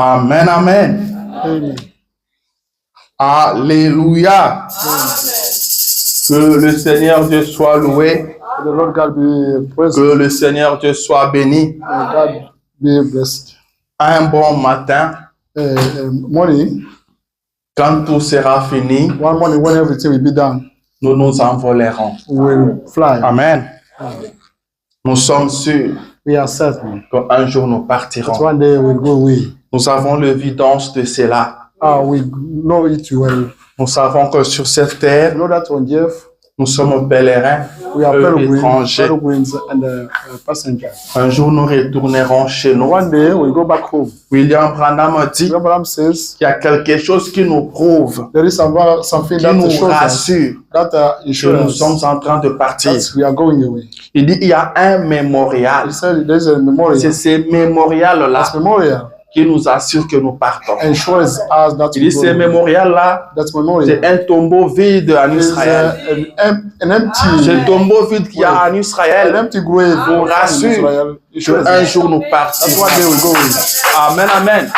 Amen, amen. Amen. Alléluia. Que le Seigneur Dieu soit loué. The Lord God be praised. Que le Seigneur Dieu soit béni. God be blessed. Un bon matin, Morning, quand tout sera fini, one morning when everything will be done, nous nous envolerons. we will fly. Amen. Nous sommes sûrs We are certain qu'un jour nous that partirons. one day we'll go away. Nous avons l'évidence de cela. We know it well. Nous savons que sur cette You terre, know that on the earth, nous sommes pèlerins, we are étrangers. pilgrims and passengers. Un jour, nous retournerons chez nous. One day we'll go back home. William Branham dit Abraham says qu'il y a quelque chose qui nous prouve, there is something qui that nous shows us rassure that que assures nous us sommes en train de partir. that we are going away. Il dit il y a un mémorial. He said there is a memorial. C'est ce mémorial-là That memorial qui nous assure que nous partons. ensures us that Il we dit go ce away. mémorial-là, That memorial c'est un tombeau vide en is Israël. an empty, Ce tombeau vide qu'il y a en an Israël, empty grave nous in rassure Israel. It shows qu'un us jour nous that's partirons. one day we go away. Amen, amen.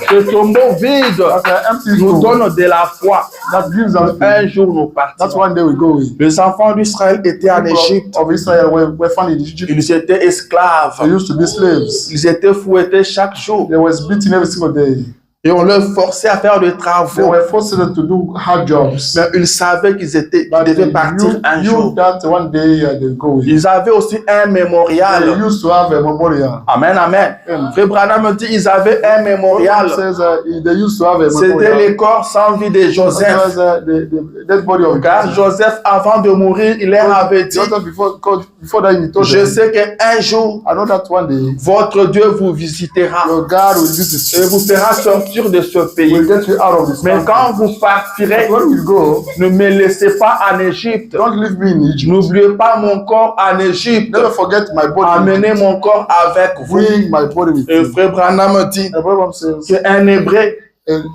Ce tombeau vide That's an empty nous tomb donne de la foi. that gives us Un jour nous that's partirons. one day we go away. Les enfants d'Israël étaient en People Égypte. of Israel were found in Egypt. Ils étaient esclaves. They used to be slaves. Ils étaient fouettés chaque jour. They was beaten every single day. Et on leur forçait à faire des They travaux. were forced to do hard jobs. Mais ils savaient qu'ils But devaient partir un knew jour. that one day they go away. Ils avaient aussi un They mémorial. used to have a memorial. Amen, amen. Amen. Frère Branham dit ils avaient un mémorial. Says they used to have a C'était memorial. les corps sans vie de That Joseph. was the dead body of Car Joseph. Joseph, avant de mourir, il leur avait dit, Joseph before that he told je them, sais qu'un jour, I know that one day votre Dieu vous visitera your God will visit et you. vous fera sortir de ce pays. Will get you out of this Mais country. quand vous partirez, When we go, ne me laissez pas en Égypte. don't leave me in Egypt. N'oubliez pas mon corps en Égypte. Never forget my body. Amenez mon corps avec vous. Bring my body with Et you. frère Branham dit And Abraham says, qu'un Hébreu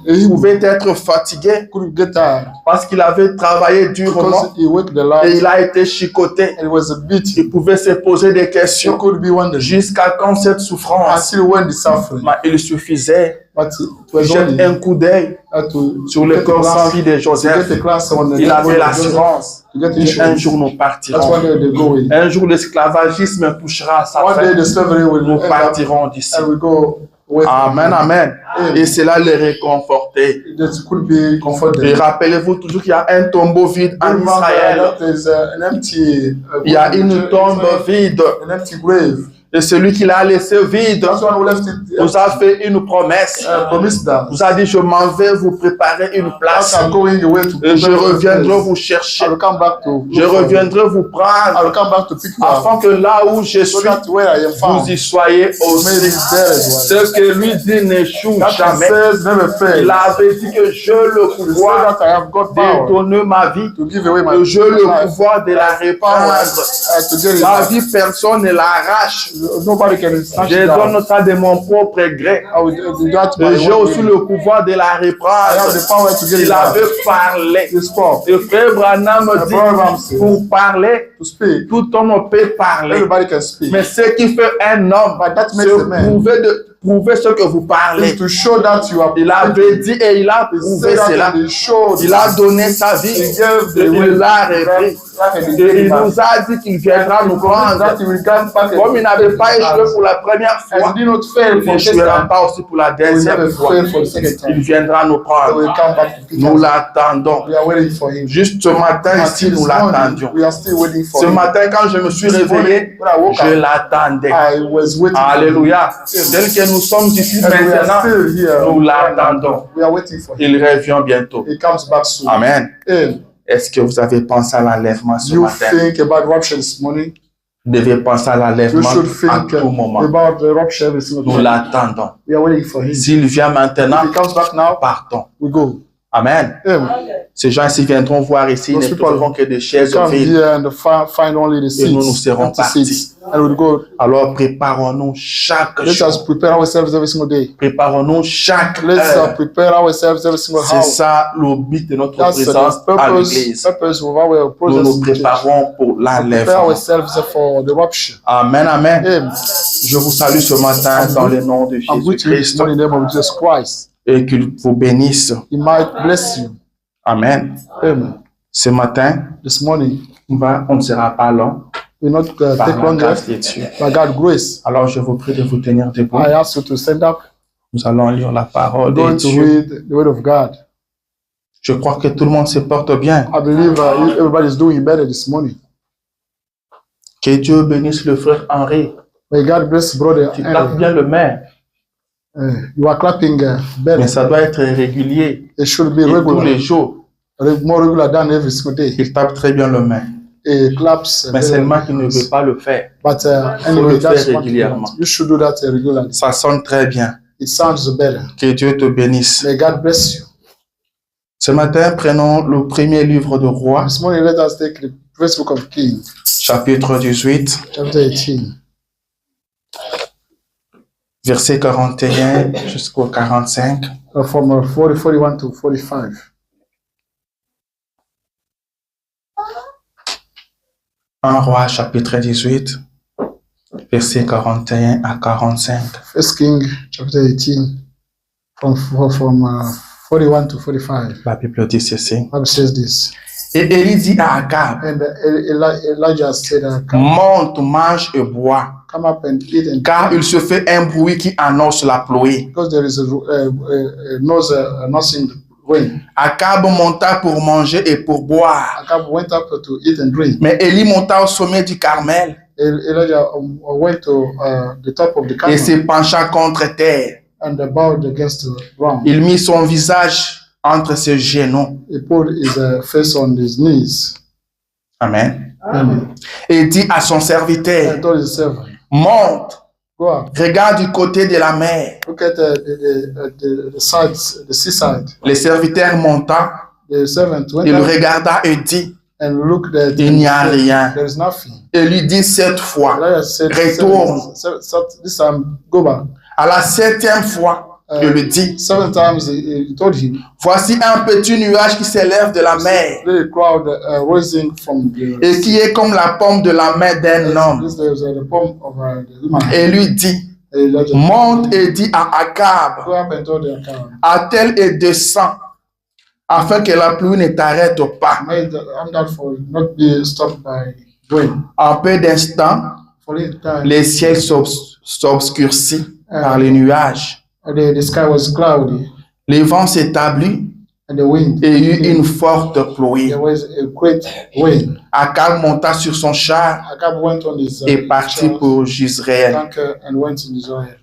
he pouvait être fatigué couldn't get tired parce qu'il avait travaillé durement because he worked the et light il a été chicoté. and he was beat. Il pouvait se poser des He questions could be wondering jusqu'à quand cette souffrance. until when the suffering. Mais il suffisait But it de was jeter only un coup d'œil to sur le get the corps sans class, vie de to get Joseph. the class on the Il dead avait body of Joseph, l'assurance to get qu'un insurance. jour nous That's partirons. one day they go away. Un jour l'esclavagisme touchera à sa One day fin. the slavery will Nous end up partirons d'ici. and we go away. Amen, amen. Amen. Et cela les réconfortait. That could be Et comforted. rappelez-vous toujours qu'il y a un tombeau vide en Remember Israël. that there's an empty Il y a une tombe vide. an empty grave. Et celui qui l'a laissé vide That's one who left it. nous a fait une promesse. Promised that. Vous a dit, je m'en vais vous préparer une place. I'm going away to Et je prepare a reviendrai place. vous chercher. I will come back to Je reviendrai vous I prendre will come back to pick you up. afin que là où je So suis, that where I am found, vous y soyez may be aussi. there as well. Ce que lui dit n'échoue That he jamais. says never fail. Il avait dit que j'ai le He said pouvoir that I have got power de donner ma vie, to give away my que j'ai le life. pouvoir de la Power reprendre. to get it Ma back. vie, personne ne l'arrache. Nobody can snatch Je it down. donne ça de mon propre gré. I will do that by Et j'ai one aussi way. le pouvoir de la I have reprendre. the power to get it Il back. avait parlé. He spoke. Et frère Branham dit, Branham says, pour parler, to speak. tout homme peut parler. Everybody can speak. Mais ce qui fait un homme, But that makes a man. c'est prouver ce que vous parlez. Is to show that you are. Il avait dit et il a He prouvé said that cela. and he showed. Il a donné sa vie. He gave Et the il l'a repris. and Et il nous a dit qu'il viendra nous prendre. that he will come back. Comme il n'avait pas échoué pour la première As fois, he did not fail il for this n'échouera time, pas aussi pour la he will deuxième never fois. fail for the second Il time. viendra nous He will prendre. come back to pick Nous us. l'attendons. We are waiting for him. Juste ce matin ici, Until nous this morning, l'attendions. we are still waiting for Ce him. matin, quand je me suis This réveillé, morning, when I woke je up, l'attendais. I was waiting. Alléluia. Tel que nous sommes ici And we are maintenant, still here. nous l'attendons. We are waiting for him. Il revient bientôt. He comes back soon. Amen. And Est-ce que vous avez pensé à l'enlèvement ce you matin? think about rapture this morning? Vous devez penser à You l'enlèvement should à think tout moment. about the rapture every single Nous time. l'attendons. We are waiting for him. S'il vient maintenant, If he comes back now, partons. we go. Amen. Amen. Ces gens ici viendront voir ici, ils ne Those people trouveront que des chaises Come vides. here and find only the Et nous seats, serons empty partis. seats, and we'll go. Alors préparons-nous chaque Let us jour. prepare ourselves every single day. Préparons-nous chaque Let's heure. prepare ourselves every single C'est hour. ça le but de notre That's présence the à l'église. purpose of our Nous presence nous in the church. préparons pour Prepare l'enlèvement. ourselves for the rapture. Amen, amen. Amen. Je vous salue ce matin dans le nom de I'm with you Jésus-Christ in the name of Jesus Christ. et qu'il vous bénisse. He might bless you. Amen. Amen. Ce matin, This morning, on ne sera pas long will not par take la longer. grâce de Dieu. By God's grace, Alors je vous prie de vous tenir debout. I ask you to stand up. Nous allons lire la parole We're de going to Dieu. read the word of God. Je crois que tout le monde se porte bien. I believe everybody is doing better this morning. Que Dieu bénisse le frère Henri. May God bless brother Tu tapes Henry. bien le main, You are clapping better. mais ça doit être régulier. It should be Et tous les regular, jours, more regular than every single day. il tape très bien le main. It claps. Mais very seulement well. qu'il ne veut pas le faire. But le anyway, faire that's what régulièrement. you should do that regularly. Ça sonne très bien. It sounds better. Que Dieu te bénisse. May God bless you. Ce matin, prenons le premier livre de Rois, This morning, let us take the first book of Kings, chapitre 18, chapter 18, verset 41 jusqu'au 45. from 41 to 45. Un Roi, chapitre 18, verset 41 à 45. First King, chapter 18, from 41 to 45. La Bible dit ceci. Bible says this. Et Élie dit à Akab, And Elijah said, monte, mange et bois, come up and eat, and car il se fait un bruit qui annonce la pluie. because there is a nothing rain. Akab monta pour manger et pour boire. Akab went up to eat and drink. Mais Élie monta au sommet du Carmel Elijah went to the top of the et Carmel se pencha contre terre. and bowed against the ground. Il mit son visage entre ses genoux. He put his face on his knees. Amen. Amen. Et dit à son serviteur, And told his servant, monte, go up, regarde du côté de la mer. look at the sides, the seaside. Le serviteur monta, The servant went il up regarda et dit, and looked at il n'y a rien. There is nothing. Et lui dit 7 fois. Elijah said, Retourne. this time, go back. À la 7e fois, il lui dit, 7 times he told him, voici un petit nuage qui s'élève de la mer the crowd rising from the et qui est comme la paume de la main d'un homme. This is the palm of the woman. Et lui dit, Elijah, monte et dit à Akab, go up and told the account. attelle et descend, afin que la pluie ne t'arrête pas. I'm not for not be stopped by rain. En peu d'instants, For the time, les ciels s'obscurcit par les nuages. the sky was cloudy Les vents s'établit and the wind. et eut une forte pluie. There was a great wind. Akab monta sur son char Akab went on his et partit pour Jezreel. tanker and went in Israel.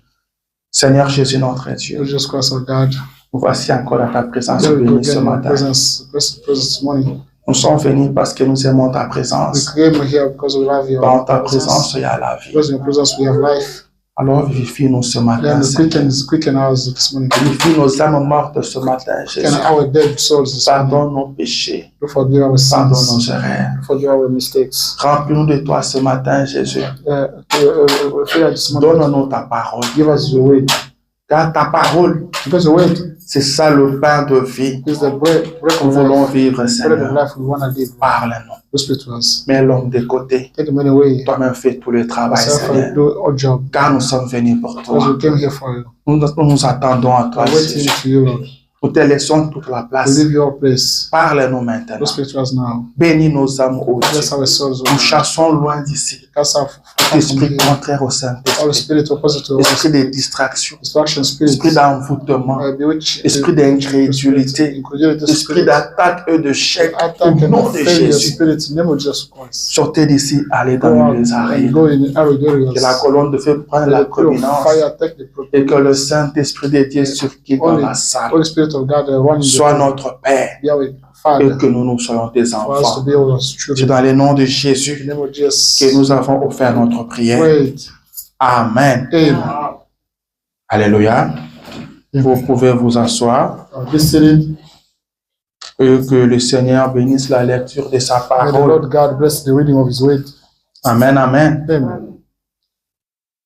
Seigneur Jésus, notre Dieu, Jesus Christ our God. nous voici encore dans ta présence There we go bénie ce again in your matin. presence this morning. Nous sommes venus parce que nous aimons ta We présence. came here because we love your Dans ta presence. présence, il y a la vie. Because in your presence we have life. Alors vivifie-nous ce matin, Then Seigneur. quicken ours this morning. Vivifie nos âmes mortes ce matin, Jésus. Quicken our dead souls this morning. Pardonne nos péchés, Do forgive our pardonne sins. nos erreurs. Do forgive our mistakes. Remplis-nous de toi ce matin, Jésus. Fear this morning. Donne-nous ta parole. Give us your word. Car ta parole, Because the word c'est ça le pain de vie. is the bread Nous of voulons life. vivre, Bread of Seigneur. life we want to live. Parle-nous. Do speak to us. Mets l'homme de côté. Take him away. Toi-même fais tout le travail, Myself, I Seigneur. do our job. Car nous sommes venus pour Because toi. we came here for you. Nous nous attendons à toi, I'm waiting Jésus. to you, Lord. Nous te laissons toute la We place. leave your place. Parle-nous maintenant. Do speak to us now. Bénis nos âmes, ô Dieu. Bless our souls, Nous chassons loin d'ici. Cast out Esprit contraire au all Saint-Esprit. spirit opposite to us. Esprit de distraction. Distraction spirit. Esprit d'envoûtement. Bewitch. Esprit d'incrédulité. Incredulity Esprit spirit. d'attaque et de chèque. Attack Au and nom de failure Jésus. spirit in the name of Jesus Christ. Sortez d'ici, allez Go dans out les and arènes. go in arid areas. Que la colonne de feu prenne la Let the pure prominence. fire take the Et que le Saint-Esprit de Dieu circule dans la salle. Holy Spirit of God run in Sois the notre Père. be our Et Father que nous soyons tes for us to enfants. be our C'est children. dans le nom de In Jésus the name of Jesus. que nous avons offert notre prière. Great. Amen. Amen. Alléluia. Vous pouvez vous asseoir. Be seated. Et que le Seigneur bénisse la lecture de sa May the parole. Lord God bless the reading of His word. Amen, amen. Amen.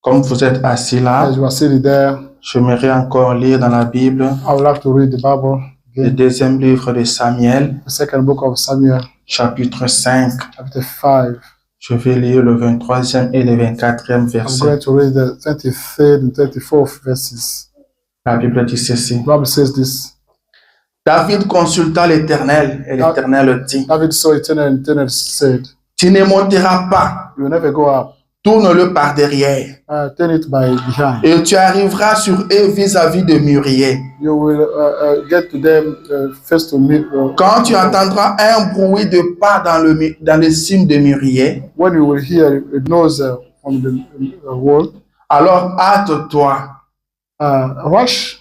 Comme vous êtes assis là, As you are sitting there, j'aimerais encore lire dans la Bible I would like to read the Bible le again. deuxième livre de Samuel, The second book of Samuel, chapitre 5. chapter 5. Je vais lire le 23e et le 24e I'm verset. going to read the 23rd and 24th verses. La Bible dit ceci. The Bible says this. David consulta l'Éternel et l'Éternel dit, David saw eternal and eternal said, tu ne monteras pas, you will never go up. tourne-le par derrière, Turn it by behind. et tu arriveras sur eux vis-à-vis de Muriel. You will get to them first to meet. Quand tu entendras un bruit de pas dans les cimes de Muriel, When you will hear a noise from the wall, alors hâte-toi, rush,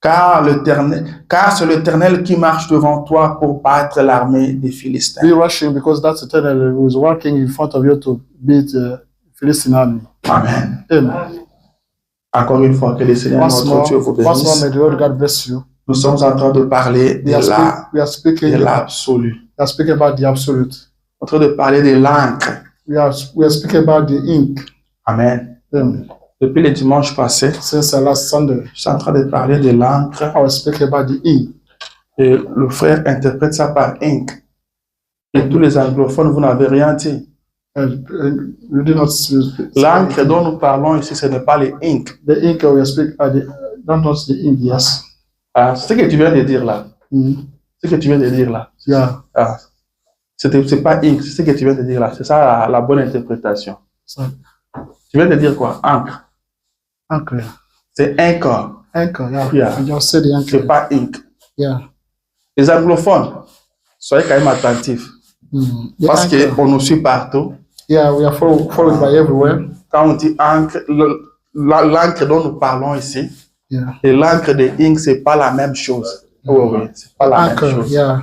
car c'est l'Éternel qui marche devant toi pour battre l'armée des Philistins. be rushing because that's eternal who is working in front of you to beat the Philistine army. Amen. Amen. Encore une fois, que le Seigneur notre Dieu vous Once more, bénisse. may the Lord God bless you. Nous sommes en train de parler We are de speaking l'absolu. about the absolute. En train de parler de l'encre. We are speaking about the ink. Amen. Amen. Depuis le dimanche passé, Since last Sunday, je suis en train de parler de l'encre I was speaking about the ink. et le frère interprète ça par ink. Et tous les anglophones, vous n'avez rien dit. You do not L'encre dont nous parlons ici, ce n'est pas le ink. the ink we are speaking don't know the ink, yes. Ah, c'est ce que tu viens de dire là. Ce que tu viens de dire là. Yeah. Ah, c'est pas ink, c'est ce que tu viens de dire là. C'est ça la bonne interprétation. So, Tu viens de dire quoi? Encre. anchor. C'est anchor. Anchor, yeah. Yeah. You just said the C'est anchor. pas ink. Yeah. Les anglophones, soyez quand même attentifs. The Parce anchor. qu'on nous suit partout. Yeah, we are followed by everywhere. Quand on dit encre, l'encre dont nous parlons ici, Yeah. et l'encre de ink, c'est pas la même chose. Oui, c'est pas la même Anchor, chose. yeah.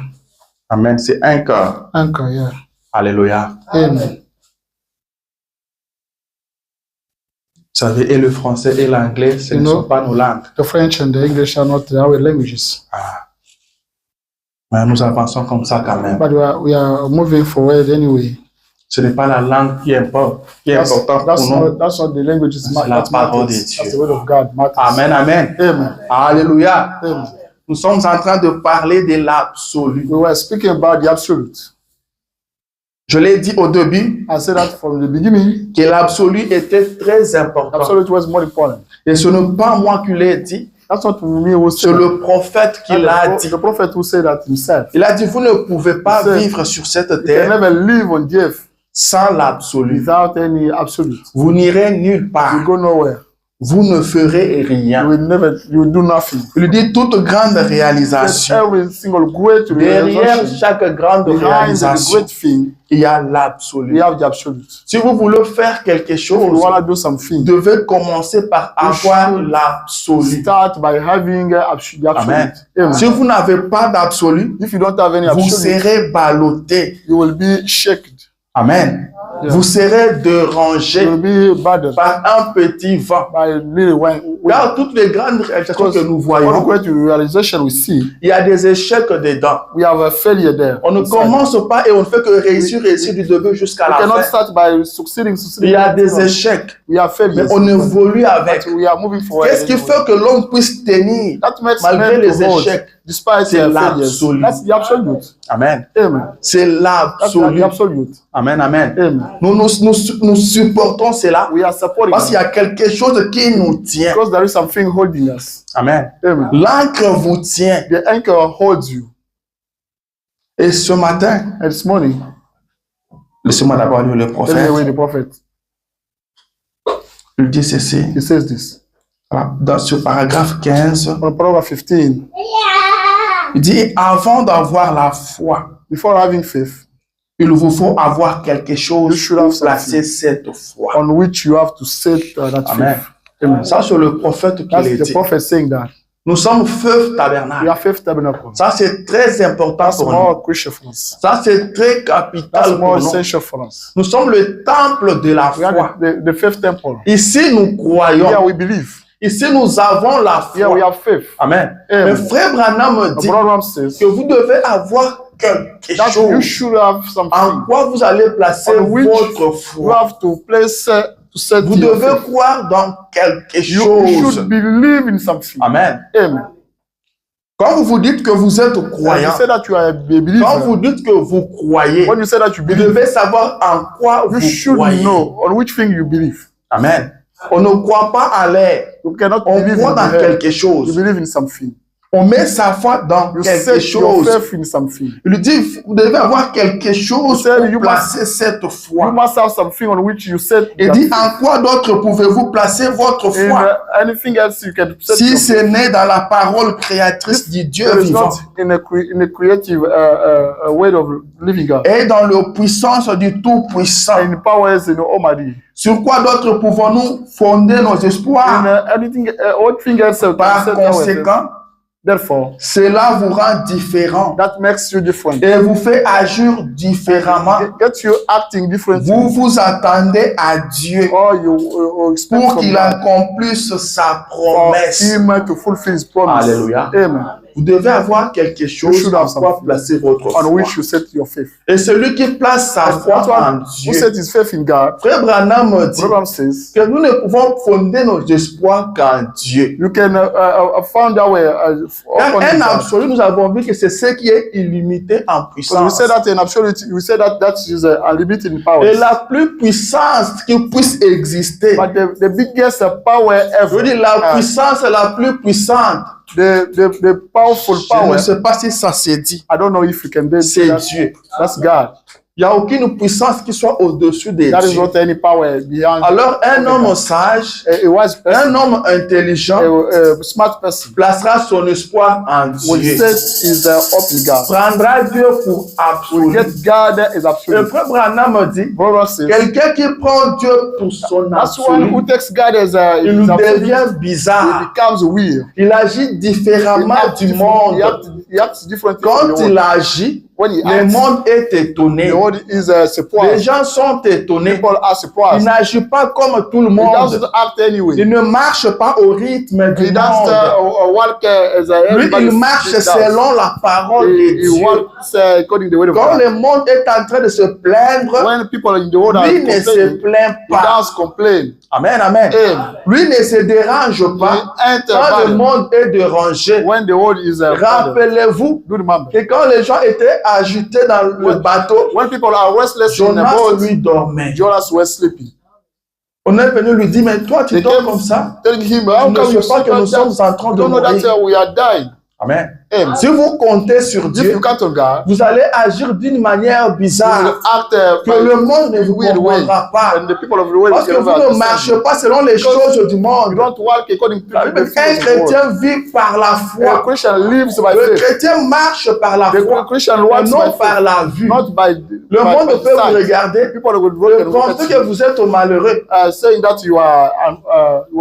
Amen. C'est anchor. Anchor, yeah. Alléluia. Amen. Vous savez, et le français et l'anglais, ce ne sont pas nos langues. The French and the English are not our languages. Ah. Mais nous avançons comme ça quand même. But we are moving forward anyway. Ce n'est pas la langue qui importe, qui est importante pour nous. That's not the languages C'est la parole de Dieu. That's the word of God matters. Amen, amen. Amen. Alléluia. Amen. Nous sommes en train de parler de l'absolu. We were speaking about the absolute. Je l'ai dit au début I said that from the beginning. que l'absolu était très important. Absolute was more important. Et ce n'est pas moi qui l'ai dit, That's not me who c'est said le prophète qui l'a dit. the prophet who said that himself. Il a dit, vous ne pouvez pas He said, vivre sur cette You can terre never live on the earth sans l'absolu. without any absolute. Vous n'irez nulle You part. go nowhere. Vous ne ferez You rien. will do nothing. Il dit toute grande There's réalisation. every single great Derrière realization. chaque grande Behind the réalisation, great thing, il y a we l'absolu. have the absolute. Si vous voulez faire quelque If you chose, want to do something, vous devez commencer par avoir should l'absolu. start by having the absolute. Amen. Amen. Si vous n'avez pas d'absolu, If you don't have any vous absolute, serez ballotté. you will be shaken. Amen. Yeah. Vous serez You dérangé will be burdened par un petit vent. by little wind. Car toutes les grandes réalisations que nous All the voyons, great realization we see, il y a des échecs dedans. we have a failure there. On ne inside. commence pas et on ne fait que réussir du début jusqu'à We la cannot fin. start by succeeding. Il y a des échecs, We have mais failures. on évolue avec. But we are moving forward. Qu'est-ce qui anyway. fait que l'homme puisse tenir That makes malgré men les to hold échecs? despite C'est their l'absolu. failures. That's the absolute. Amen. Amen. C'est That's l'absolu. the absolute. Amen, amen. Amen. Nous supportons cela We are supporting parce qu'il y it a quelque chose qui nous tient. because there is something holding us. Amen. Amen. L'encre vous tient. The anchor holds you. Et ce matin, And this morning, laissez-moi d'abord lire le let me prophète. read the prophet. Il dit ceci, He says this. dans ce paragraphe 15, On paragraph 15, il dit, avant d'avoir la foi, before having faith, il vous faut avoir quelque chose You should have pour placer cette foi. on which you have to set that Amen. faith. Amen. Ça, c'est le prophète qui That's l'a the dit. prophet saying that. Nous sommes feu We tabernacle. are faith tabernacle. Ça, c'est très important That's pour nous. more crucial for us. Ça, c'est très That's capital more pour nous. essential for us. Nous sommes le temple de la We foi. are the faith temple. Ici, nous Here croyons. we believe. Ici, nous avons la Here we foi. have faith. Amen. Amen. Mais frère Branham The dit Branham says que vous devez avoir quelque that you chose should have en something quoi vous allez placer on which votre you foi. have to place to set Vous your devez faith. croire dans quelque You chose. should believe in something. Amen. Amen. Quand vous dites que vous êtes When you croyant, say that you are a quand believer, vous dites que vous croyez, when you say that you vous believe, devez savoir en quoi you vous should croyez. know on which thing you believe. Amen. On ne croit pas à l'air. You cannot On believe croit in dans the air. quelque You chose. believe in something. On met sa foi dans You quelque set your chose. faith in something. Il lui dit, vous devez avoir quelque chose said pour you placer cette You foi. must have something on which you set Il your dit, faith. en quoi d'autre pouvez-vous placer votre In foi anything else you can set si your ce n'est dans la parole créatrice du Dieu There is vivant not in a creative way of living God. et dans la puissance du Tout-Puissant. In powers in Almighty. Sur quoi d'autre pouvons-nous fonder nos In espoirs? anything, what thing else you can Par set our faith. conséquent, Therefore, cela vous rend différent that makes you different. et vous fait agir différemment. Get you acting differently. Vous vous attendez à Dieu Or you expect pour from qu'il God accomplisse sa for promesse. Him to fulfill His promise. Alléluia. Amen. Vous devez avoir quelque chose should en have quoi something placer votre On foi. which you set your faith. Et celui qui place sa And foi that en one who Dieu. set his faith in God, Frère Branham dit Abraham says, que nous ne pouvons fonder nos espoirs qu'en Dieu. you can find that way. Car Upon un God. absolu, nous avons vu que c'est ce qui est illimité en Because we puissance. say that in absolute, we say that that is unlimited in power. Et la plus puissance qui puisse exister, But the biggest power je veux ever, dire la puissance la plus puissante, the powerful je power, ne sais pas si ça se dit, I don't know if you can then say c'est that. Dieu. That's God. Il n'y a aucune puissance qui soit au-dessus de That is Dieu. not any power beyond. Alors un homme sage, A wise person, un homme intelligent a smart person, placera son espoir en will Dieu. set his hope in God. Prendra Dieu pour Will absolu. get God as Le absolute. frère Branham dit, Brother says, quelqu'un qui prend Dieu pour son that's one absolu, who takes God as il his nous absolute. devient He bizarre. becomes weird. Il agit différemment du monde. He acts differently from Quand the il world. agit, When he le acts, monde est étonné. the world is Les surprised. gens sont étonnés. People are Il surprised. n'agit pas comme tout le He monde. doesn't act anyway. Il ne marche pas au rythme du He doesn't monde. walk as Lui, everybody il marche does. selon la parole de He Dieu. walks according to the word of Quand God. le monde est en train de se plaindre, When people in the world are lui ne se complaining, plaint he pas. does complain. Amen, amen. Amen. Lui ne se dérange pas. He ain't Quand le bothered. monde est dérangé, When the world is bothered. rappelez-vous Do remember. que quand les gens étaient agités dans le bateau, When people are restless in the Jonas boat, lui dormait. Jonas was sleeping. On est venu lui dire, mais toi tu They dors came comme ça. telling him, Tu how ne come you sais pas sleep que nous like sommes that? en train You de don't know that mourir. we are dying. Amen. Amen. Si vous comptez sur If Dieu, you count on God, vous allez agir d'une manière you will bizarre act que le monde ne vous weird way. comprendra pas. And the people of the world Parce que will vous never ne understand marchez you. pas selon les choses du You monde. don't walk according to La the Bible dit things qu'un of the world. chrétien vit par la A foi. Christian lives by Le faith. chrétien marche par la The foi. Christian Et walks by non par faith, la vue. not by Le monde by peut vous sight. regarder People will look et and look penser at que you, vous êtes malheureux. saying that you are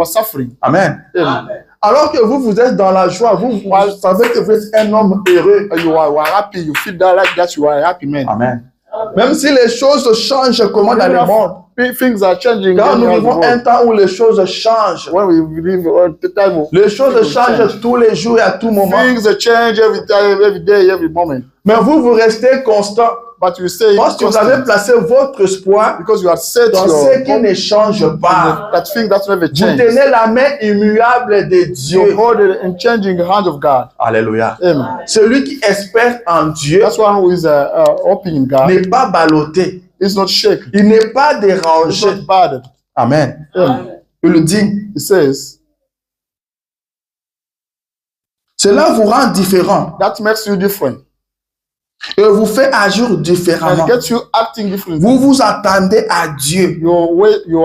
suffering. Amen. Amen. Alors que vous êtes dans la joie, vous savez que vous êtes un homme heureux. You are happy. You feel that like that you are a happy man. Amen. Même si les choses changent comment dans le monde. Things are changing. Quand in nous the vivons world. un temps où les choses changent. When we live the time of Les choses things changent change. tous les jours et à tout moment. Things change every time, every day, every moment. Mais vous restez constant. But you stay Parce que vous constant avez placé votre espoir because you are set dans your ce qui ne change pas. that thing that never Vous changes. tenez la main immuable de You Dieu. hold it in changing hand of God. Alléluia. Amen. Celui qui espère en Dieu That's one who is hoping in God. n'est pas ballotté. It's not shaken. Il n'est pas It's dérangé. not bothered. Amen. Amen. Il le dit. It says Cela vous rend différent that makes you different et vous fait agir and différemment. gets you acting differently. Vous vous attendez à Dieu You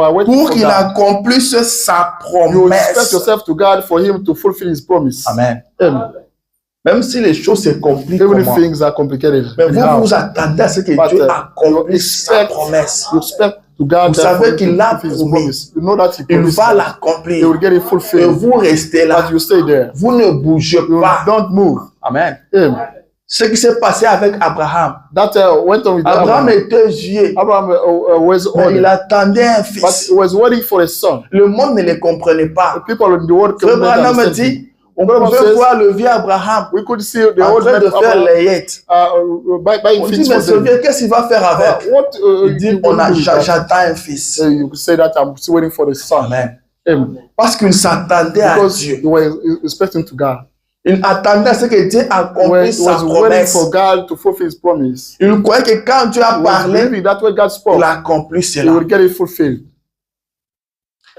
are waiting pour for qu'il God. accomplisse sa You expect promesse. yourself to God for Him to fulfill His promise. Amen. Amen. Même si les choses se compliquent, Even if comment? things are complicated, Mais anyhow, vous vous attendez à ce que But, Dieu you accomplisse sa expect- promesse. you expect to God Vous that savez for Him qu'il to l'a fulfill His promis. promise. You know that He Il promised va that. He l'accomplir. will get it Et fulfilled. vous restez là. But you stay there. Vous ne bougez You pas. don't move. Amen. Amen. Ce qui s'est passé avec Abraham. That went on with Abraham Abraham. était vieux, Abraham was mais old, il attendait un but fils. he was waiting for a son. Le monde ne le comprenait pas. The people in the world Frère couldn't Branham understand him. dit, on Branham pouvait says, voir le vieux Abraham we could see the en old train man de of faire Abraham les yettes. buying On dit, things mais for ce them. vieux, qu'est-ce qu'il va faire avec? What Il dit, you gonna do with that? j'attends un fils. You could say that I'm still waiting for the son. Amen. Amen. Parce qu'il s'attendait à Because Dieu. you were expecting to God. Il attendait à ce que Dieu He accomplisse was sa waiting promesse. for God to fulfill his promise. Il croyait que quand Dieu a He was parlé, believing that when God spoke, il accomplit he cela. would get it fulfilled.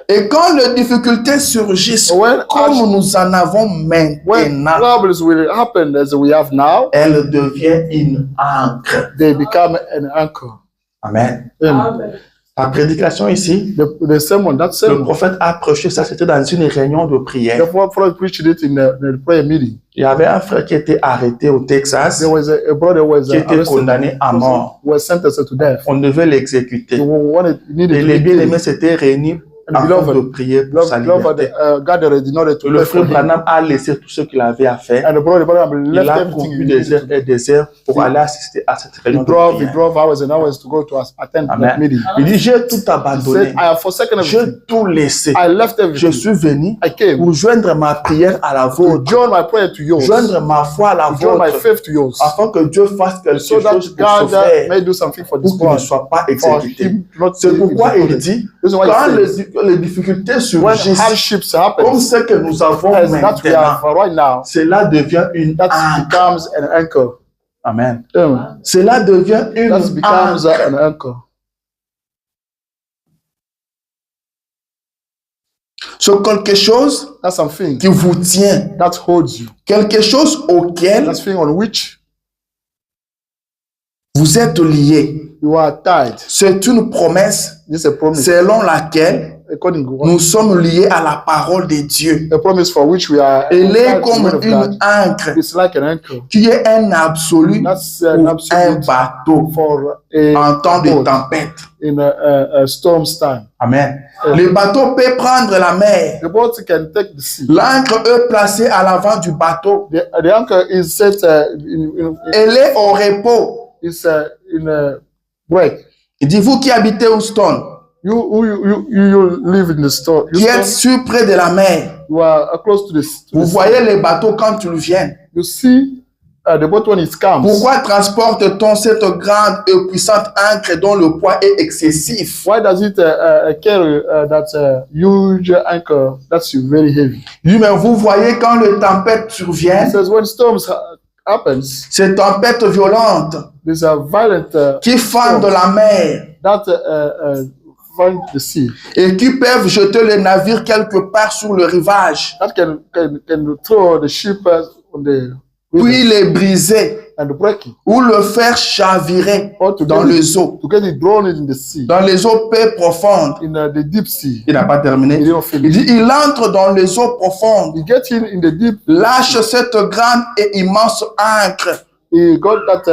Et quand les difficultés surgissent, When comme nous en avons when maintenant, problems will happen as we have now, elle devient une encre. they become an anchor. Amen. Amen. La prédication ici, The sermon, that le sermon, prophète a prêché ça, c'était dans une réunion de the prière. prophet preached it in the prayer meeting. Il y avait un frère qui était arrêté au Texas, There was a brother was qui était arrested, condamné à mort. was sentenced to death. On devait l'exécuter. Needed Et to les be bien-aimés killed. s'étaient réunis And afin beloved, de prier pour sa liberté. gathered in order to Le pray for frère him. Branham a laissé tout ce qu'il avait à faire. And the brother Abraham Il left a everything couru he des needed heures to et des heures pour aller assister à cette réunion He de drove prière. hours and hours to go to attend that Amen. meeting. Il dit, j'ai tout He said, abandonné. I have forsaken everything. J'ai tout laissé. I left Je everything. suis venu I came pour joindre ma prière à la to vôtre, join my prayer to yours, to joindre ma foi à la join my vôtre, faith to yours, afin que Dieu fasse quelque so that chose pour ce God frère, may do something for this pour qu'il ne boy, soit pas for exécuté. him not to C'est be pourquoi il executed. dit, This is why quand he says, les difficultés when surgissent, hardships comme happen, ce que nous avons as that we maintenant, have right now, cela devient une that encre. becomes an anchor. Amen. Amen. Cela devient une That becomes encre. an anchor. Sur quelque chose That's something qui vous tient, that holds you. quelque chose auquel That's something on which vous êtes liés. you are tied. C'est une promesse This is a promise. selon laquelle According to what? nous sommes liés à la parole de Dieu. A promise for which we are Elle est tied to the comme word of une God. encre It's like an anchor. qui est un absolu That's pour an un absolute bateau for en temps de boat tempête. in a storm's time. Amen. Le bateau peut prendre la mer. The boat can take the sea. L'encre est placée à l'avant du bateau. The anchor is set Elle est au repos. in a break. Il dit, vous qui habitez Houston, You live in the store. qui êtes sur près de la mer, You are close to the vous sea. voyez les bateaux quand ils viennent. You see the boat when it comes. Pourquoi transporte-t-on cette grande et puissante ancre dont le poids est excessif? Why does it carry that huge anchor that's very heavy? Oui, mais vous voyez quand le tempête It survient, says when storms happens, ces tempêtes violentes there's a violent qui fendent la mer that find the sea et qui peuvent jeter les navires quelque part sur le rivage, that can throw the ship on the puis river les briser and break it, ou le faire chavirer or to dans get les eaux, it drawn in the sea, dans les eaux peu profondes. in the deep sea. Il n'a pas terminé. He didn't Il finish. dit, il entre dans les eaux profondes, He gets in the deep. lâche cette grande et immense ancre He got that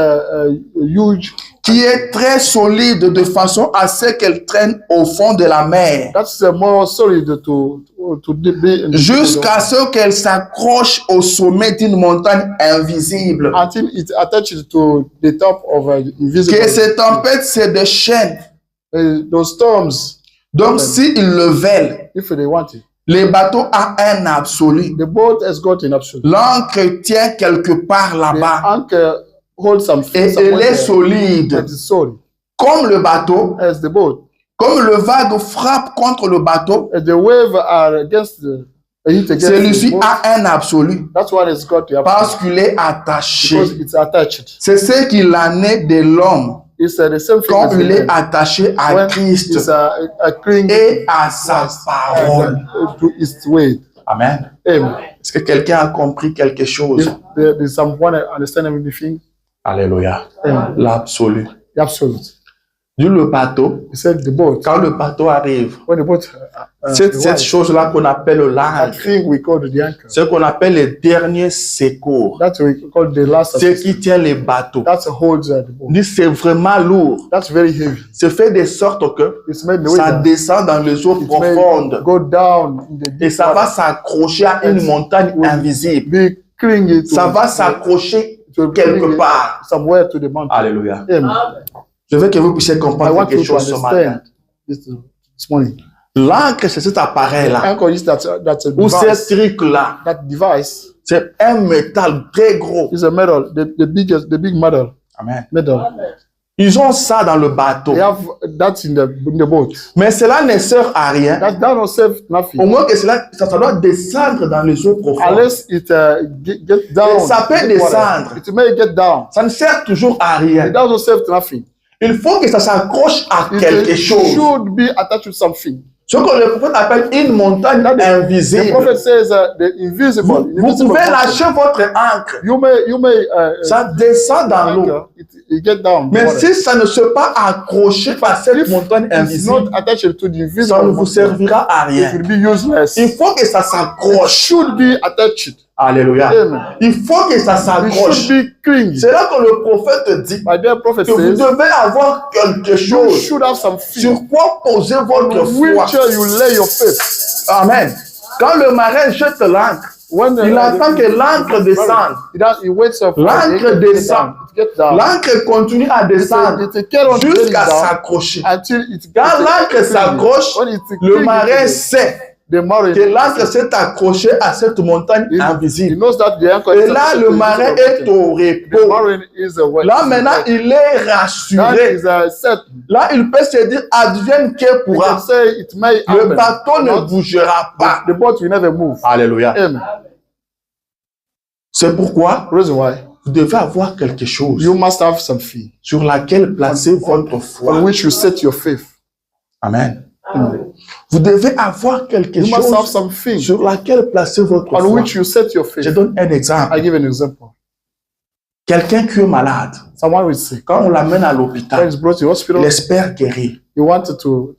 huge. qui est très solide de façon à ce qu'elle traîne au fond de la mer, That's more solid to be in the jusqu'à ce qu'elle s'accroche au sommet d'une montagne invisible. until it attaches to the top of invisible. Que ces tempêtes se déchaînent. Those storms, Donc, s'ils le veulent, if they want it, les bateaux ont un absolu. the boat has got an absolute. L'ancre tient quelque part The là-bas anchor holds some et elle somewhere est there solide. that is solid. Comme le bateau, As the boat, comme le vague frappe contre le bateau, as the wave are against the hit against celui-ci the boat, a un absolu that's why it's got the parce absolute, qu'il est because attaché. it's attached. C'est ce qu'il en est de l'homme It's the same thing quand as the il est man. attaché à When Christ it's a cling et à sa parole. to its weight. Amen. Amen. Est-ce que quelqu'un a compris quelque chose? There's someone understanding everything. Alléluia. Amen. L'absolu. The absolute. Du le bateau, He said the boat. quand le bateau arrive, When the boat, cette chose-là qu'on appelle that l'ancre, thing we call the anchor. ce qu'on appelle les derniers secours, That's what we call the last. ce qui tient les bateaux, That holds the boat. c'est vraiment lourd. That's very heavy. C'est fait de sorte que It's made the way ça that descend dans les eaux it may profondes go down in the et deep ça va water. s'accrocher à une montagne invisible. Be clinging to Ça va s'accrocher quelque part. somewhere to the mountain. Alléluia. Amen. Je veux que vous puissiez I comprendre want quelque you to chose ce matin. understand this morning. L'encre, c'est cet appareil-là. Anchor is that's a Ou device. ce truc-là. That device C'est un métal très gros. is a metal, the big metal. Amen. Metal. Ils ont ça dans le bateau. They have that in the boat. Mais cela ne sert à rien. That don't save Au nothing. moins que ça doit descendre dans les eaux profondes. Unless it get down. Et ça peut in the water. descendre. It may get down. Ça ne sert toujours à rien. It doesn't save nothing. Il faut que ça s'accroche à It quelque chose. should be attached to something. Ce que le prophète appelle une montagne The invisible. prophet says the invisible. Vous invisible pouvez mountain. lâcher votre encre. You may Ça descend dans l'eau. anchor, it get down. Mais water. si ça ne se pas accroché à cette montagne It's invisible, not attached to the invisible ça ne vous mountain. servira à It rien. will be useless. Il faut que ça It s'accroche. should be attached. Alléluia. Amen. Il faut que ça It s'accroche. should be clean. C'est là que le prophète dit My dear prophet que vous says devez avoir quelque you chose should have some sur fear. quoi poser votre foi. Which you lay your faith. Amen. Quand le marin jette l'ancre, When il attend que l'ancre descende. He waits up. L'ancre descend. It gets down. L'ancre continue à descendre It carry on getting jusqu'à down s'accrocher. until it Quand it- l'ancre s'accroche, when it le cling marin to sait the marine, que l'ancre s'est accroché à cette montagne he invisible. knows that the anchor Et is là, attached le to the marin invisible est mountain. au The repos. marine is a wet. Là, maintenant, il est That rassuré. is set. Là, il peut se dire, advienne que You can pourra. say it may Le happen. bateau ne bougera pas. The boat will never move. Alléluia. Amen. C'est pourquoi Reason why vous devez avoir quelque chose you must have some fear sur laquelle placer votre on foi. which you set your faith. Amen. Vous devez avoir quelque You must have chose something sur laquelle placer votre on foi. which you set your Je faith. donne un exemple. I give an example. Quelqu'un qui est malade, Someone will say, quand on l'amène à when l'hôpital, he's brought to the il hospital, espère guérir. he wanted to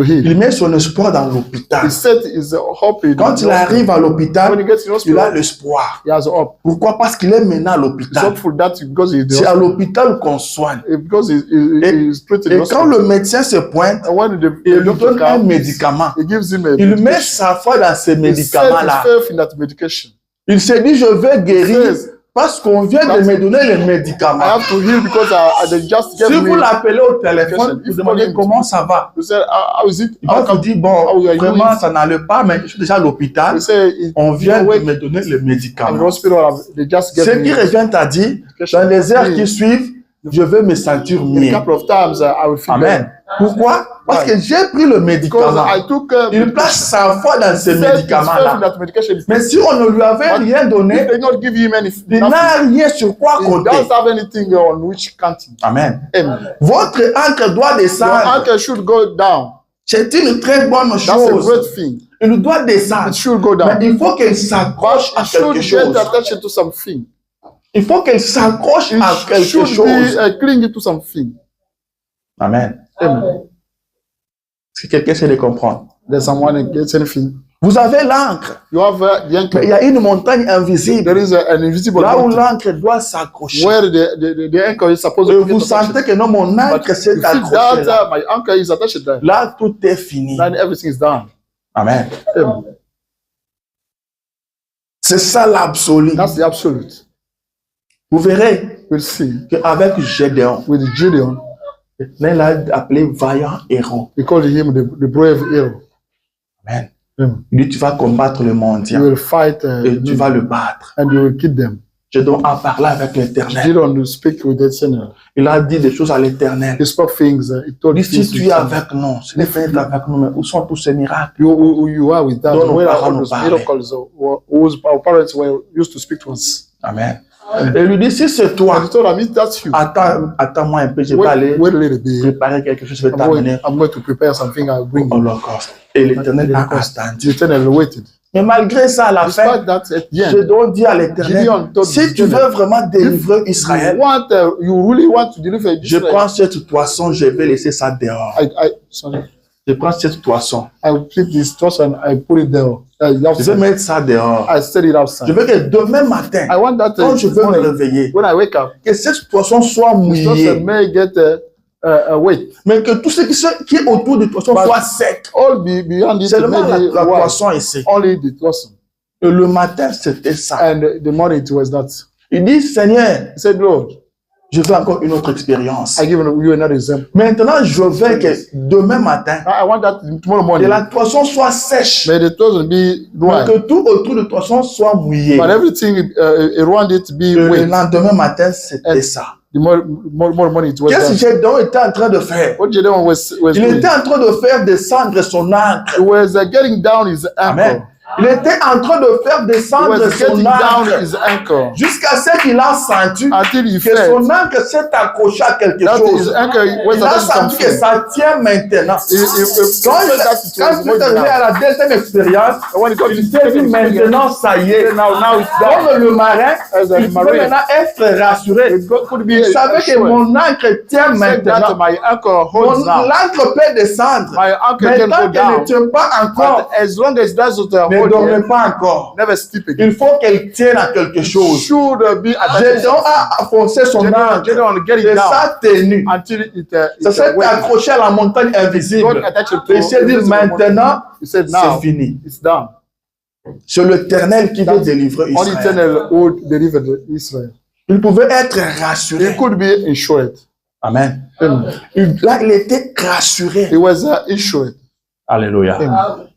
heal. Il met son espoir dans l'hôpital. He set his hope in Quand the il hospital. arrive à When he l'hôpital, gets to the il a hospital, l'espoir. he has hope. Pourquoi? Parce qu'il est maintenant à He's l'hôpital. hopeful that because he's C'est à l'hôpital qu'on soigne. because he's treated Et in the quand hospital. le médecin se pointe, And when il the lui doctor donne un comes, médicament. he gives him a Il met medication. sa foi dans ces He set his médicaments-là. faith in that medication. Il se dit, je vais guérir Says, parce qu'on vient de me donner les I médicaments. have to heal because they just gave Si me. vous l'appelez au téléphone, vous demandez comment ça va. You say, how is it? Il va How vous come? dire, how bon, are you vraiment, doing? ça n'allait pas, mais je suis déjà à l'hôpital. You say, On vient de awake me donner les in the médicaments. hospital. They just Ce gave qui me. revient à dire, dans les heures qui suivent, je vais me sentir In mieux. a couple of times, I will feel Amen. better. Pourquoi? Parce que j'ai pris le Because médicament. I took Il place sa foi dans ces set his faith in médicaments-là. that medication. Mais si on ne lui avait rien If donné, they not give him any, il nothing, n'a rien sur quoi he compter. doesn't have anything on which counting. Amen. Amen. Votre encre doit Your descendre. anchor should go down. C'est une très bonne That's a chose. great thing. Il doit descendre. It should go Mais down. il faut qu'elle s'accroche But à it should quelque get chose. attached to something. Il faut qu'elle s'accroche It à quelque should chose. be clinging to something. Amen. Amen. Est-ce que quelqu'un sait de comprendre? There's someone that gets anything. Vous avez l'encre, You have the anchor. mais il y a une montagne invisible. There is an invisible Là où mountain l'encre doit s'accrocher. where the anchor is supposed Et to vous get attached. sentez que non, mon But encre you s'est feel accrochée. that my anchor is attached there. Là, tout est fini. Then everything is done. Amen. Amen. C'est ça l'absolu. That's the absolute. Vous verrez We'll see. qu'avec Gédéon, With Gideon, il l'a appelé vaillant héros. we call him the brave hero. Amen. Amen. Il dit, tu vas combattre le You mendiant will fight et tu vas le battre. and you will kill them. Gédéon a parlé avec l'Éternel. Gideon speak with the sinner. Il a dit des choses à l'Éternel. He spoke things. He told Il dit, things si to tu es him. avec nous, si les frères sont avec nous, mais où sont tous ces miracles? You are with that. Don't know Where are how all to those parler. miracles whose our parents were used to speak to us? Amen. Et il lui dit, si c'est And toi, he told him, if that's you, attends-moi un peu, je vais aller wait a little bit. préparer quelque chose, je vais t'amener I'm going to prepare something. I'll bring au you. holocauste. Et l'Éternel a Holocaust. attendu. The Eternal waited. Mais malgré ça, à la fin, Despite that, at the je end, dois dire à l'Éternel, Gideon told si tu Gideon, veux vraiment délivrer Israël, you really want to deliver je Israel. prends cette toison, je vais laisser ça dehors. Sorry. Je prends cette toison, I will flip this toss and I put it there. je vais Outside. mettre ça dehors. I set it outside. Je veux que demain matin, I want that quand je veux me morning, réveiller, when I wake up, que cette toison soit this mouillée, toss may get wet. mais que tout ce qui est autour de toison But soit sec. all beyond it Seulement may be la white. toison est sec. Only the toss. Et le matin, c'était ça. And the morning it was that. Il dit, Seigneur, He said, Lord, je veux encore une autre expérience. I give you another example. Maintenant, je veux que demain matin, I want that tomorrow que morning. la toison soit sèche, May the toes be mais dry, que tout autour de la toison soit mouillé. but everything around it be Le wet. lendemain matin, c'était ça. The more morning it was Qu'est-ce que done. Gédéon était en train de faire? What Gedeon was Il doing, était en train de faire descendre son ancre. he was getting down his Amen. ankle. Il était en train de faire He descendre was son getting down ancre his ankle jusqu'à ce qu'il a senti until he que felt son ancre s'est accroché à quelque that his chose. ankle was Il a attached to senti que something. ça tient maintenant. He Quand felt that it quand was il est arrivé holding à down. la deuxième expérience, And when it comes il to s'est dit second experience, maintenant ça y est. now it's down. Comme le marin, As a il peut marine, maintenant être rassuré. it could be Il savait que assured. mon ancre tient He said that maintenant. my ankle Mon holds now. ancre peut descendre. My ankle Mais can tant go qu'elle ne down. tient pas encore, But as long as that's what ne hold dormez it, pas encore. never sleep again. Il faut qu'elle tienne à quelque chose. Should be attached. Gédéon a foncé son ancre Gedeon get it et down ça tenu. until Ça s'est went. accroché à la montagne God invisible. attached Et il s'est dit to maintenant, He said c'est now fini. it's done. C'est l'Éternel qui veut délivrer Only Israël. eternal would deliver Israel. Il pouvait être He rassuré. could be assured. Amen. Amen. Là, il était rassuré. He was assured. Alléluia. Amen.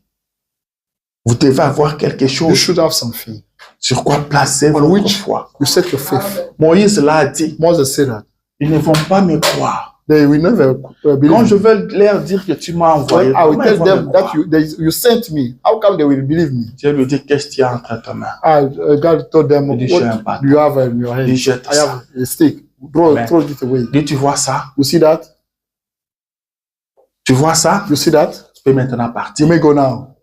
Vous devez avoir quelque You chose should have something. sur quoi placer On votre which foi. you set your faith. Moïse l'a dit. Moses said that. Ils ne vont pas me croire. They will never Quand believe je me. vais leur dire que tu m'as envoyé, When I will comment tell ils vont them me that croire? you sent me. How come they will believe me? Dieu lui dit, qu'est-ce qu'il y a entre tes mains? God told them, Il dit, what j'ai un bâton. do you have in your hand? Il dit, jette I ça. have a stick. Amen. Throw it away. Dis, tu vois ça? You see that? Tu vois ça? You see that? Tu peux maintenant You partir. may go now.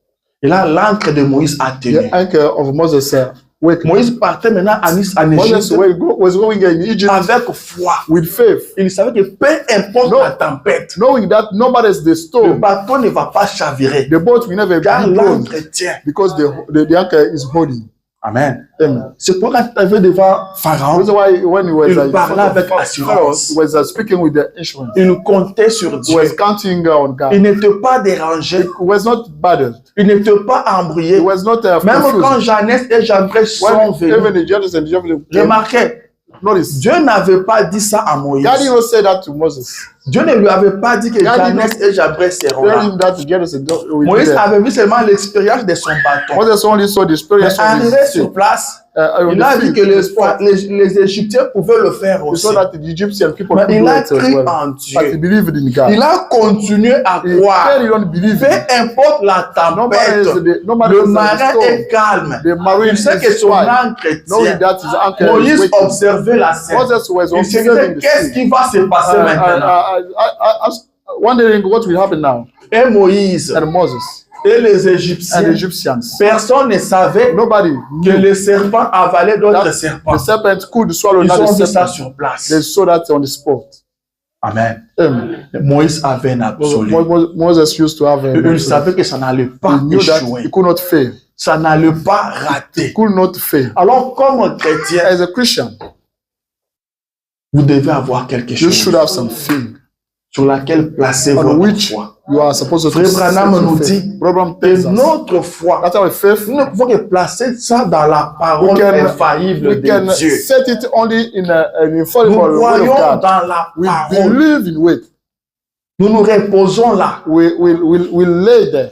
Et là, l'encre de Moïse a tenu. The anchor of Moses wait. Moïse partait maintenant en Moses Égypte was going in Egypt avec foi. with faith, Il savait que peu importe No. la tempête, knowing that no matter the le storm, bateau ne va pas chavirer. the boat will never Car be blown l'encre tient. because the anchor is holding. Amen. Amen. C'est pourquoi quand tu arrivé devant Pharaon, That's why when he was Il parlait avec Pharaoh, assurance. he was speaking with the insurance. il comptait sur He Dieu. was counting on God. Il n'était pas dérangé. He was not bothered. Il n'était pas He embrouillé. was not Même quand confused. Jeannette et Jambres sont When venus, even the judges and judges remarquez, notice, Dieu n'avait pas dit ça à Moïse. God did not say that to Moses. Dieu ne lui avait pas dit que God did Jeannette et Jambres seront Tell là. him that the judges and judges will be Moïse there. avait vu seulement l'expérience de son bâton. Moses only saw the Mais experience on arrivé his sur place, on il the a dit field, que on the spot. les Égyptiens pouvaient le faire He aussi. saw that the Egyptian people Mais could il do a it as cru well. en But he Dieu. believed in God. Il a continué à He croire. said he don't believe Peu it. importe la No matter tempête, no matter le the marin storm, est calme. the marine Il sait que is son quiet, ancre knowing tient. that his anchor is Moïse waiting. observait la scène. Moses was Il se disait, observing the qu'est-ce scene. qui va se passer maintenant? Wondering what will happen now. Et Moïse And Moses et les and Égyptiens, the Egyptians. personne ne savait Nobody que knew le serpent avalait d'autres that serpents. the serpent could swallow Ils another ont vu ça serpent. sur place. They saw that on the spot. Amen. Amen. Moïse avait un absolu. Moses used to have Il savait que ça n'allait pas he knew that échouer. he could not fail. Ça n'allait pas rater. He could not fail. Alors, comme chrétien, As a Christian, vous devez avoir quelque you chose should have something sur laquelle placer on votre which foi. you are supposed to Frère Branham set your nous faith. dit, Branham Et tells us notre foi, that our faith, nous ne pouvons que placer ça dans la parole we infaillible can de Dieu. set it only in an Nous infallible word croyons of God. dans la We parole. believe in it. Nous nous reposons là. We lay there.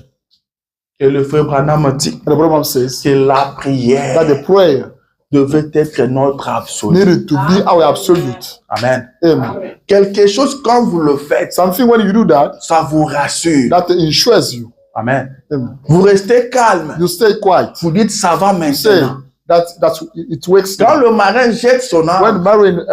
Et le frère Branham dit And the Branham says que la prière that the prayer devait être notre absolu. needed to be our absolute. Amen. Amen. Quelque chose, quand vous le faites, Something when you do that, ça vous rassure. that ensures you. Amen. Amen. Vous restez calme. You stay quiet. Vous dites, ça va You say maintenant. that it works. Quand le marin jette son When âme, marine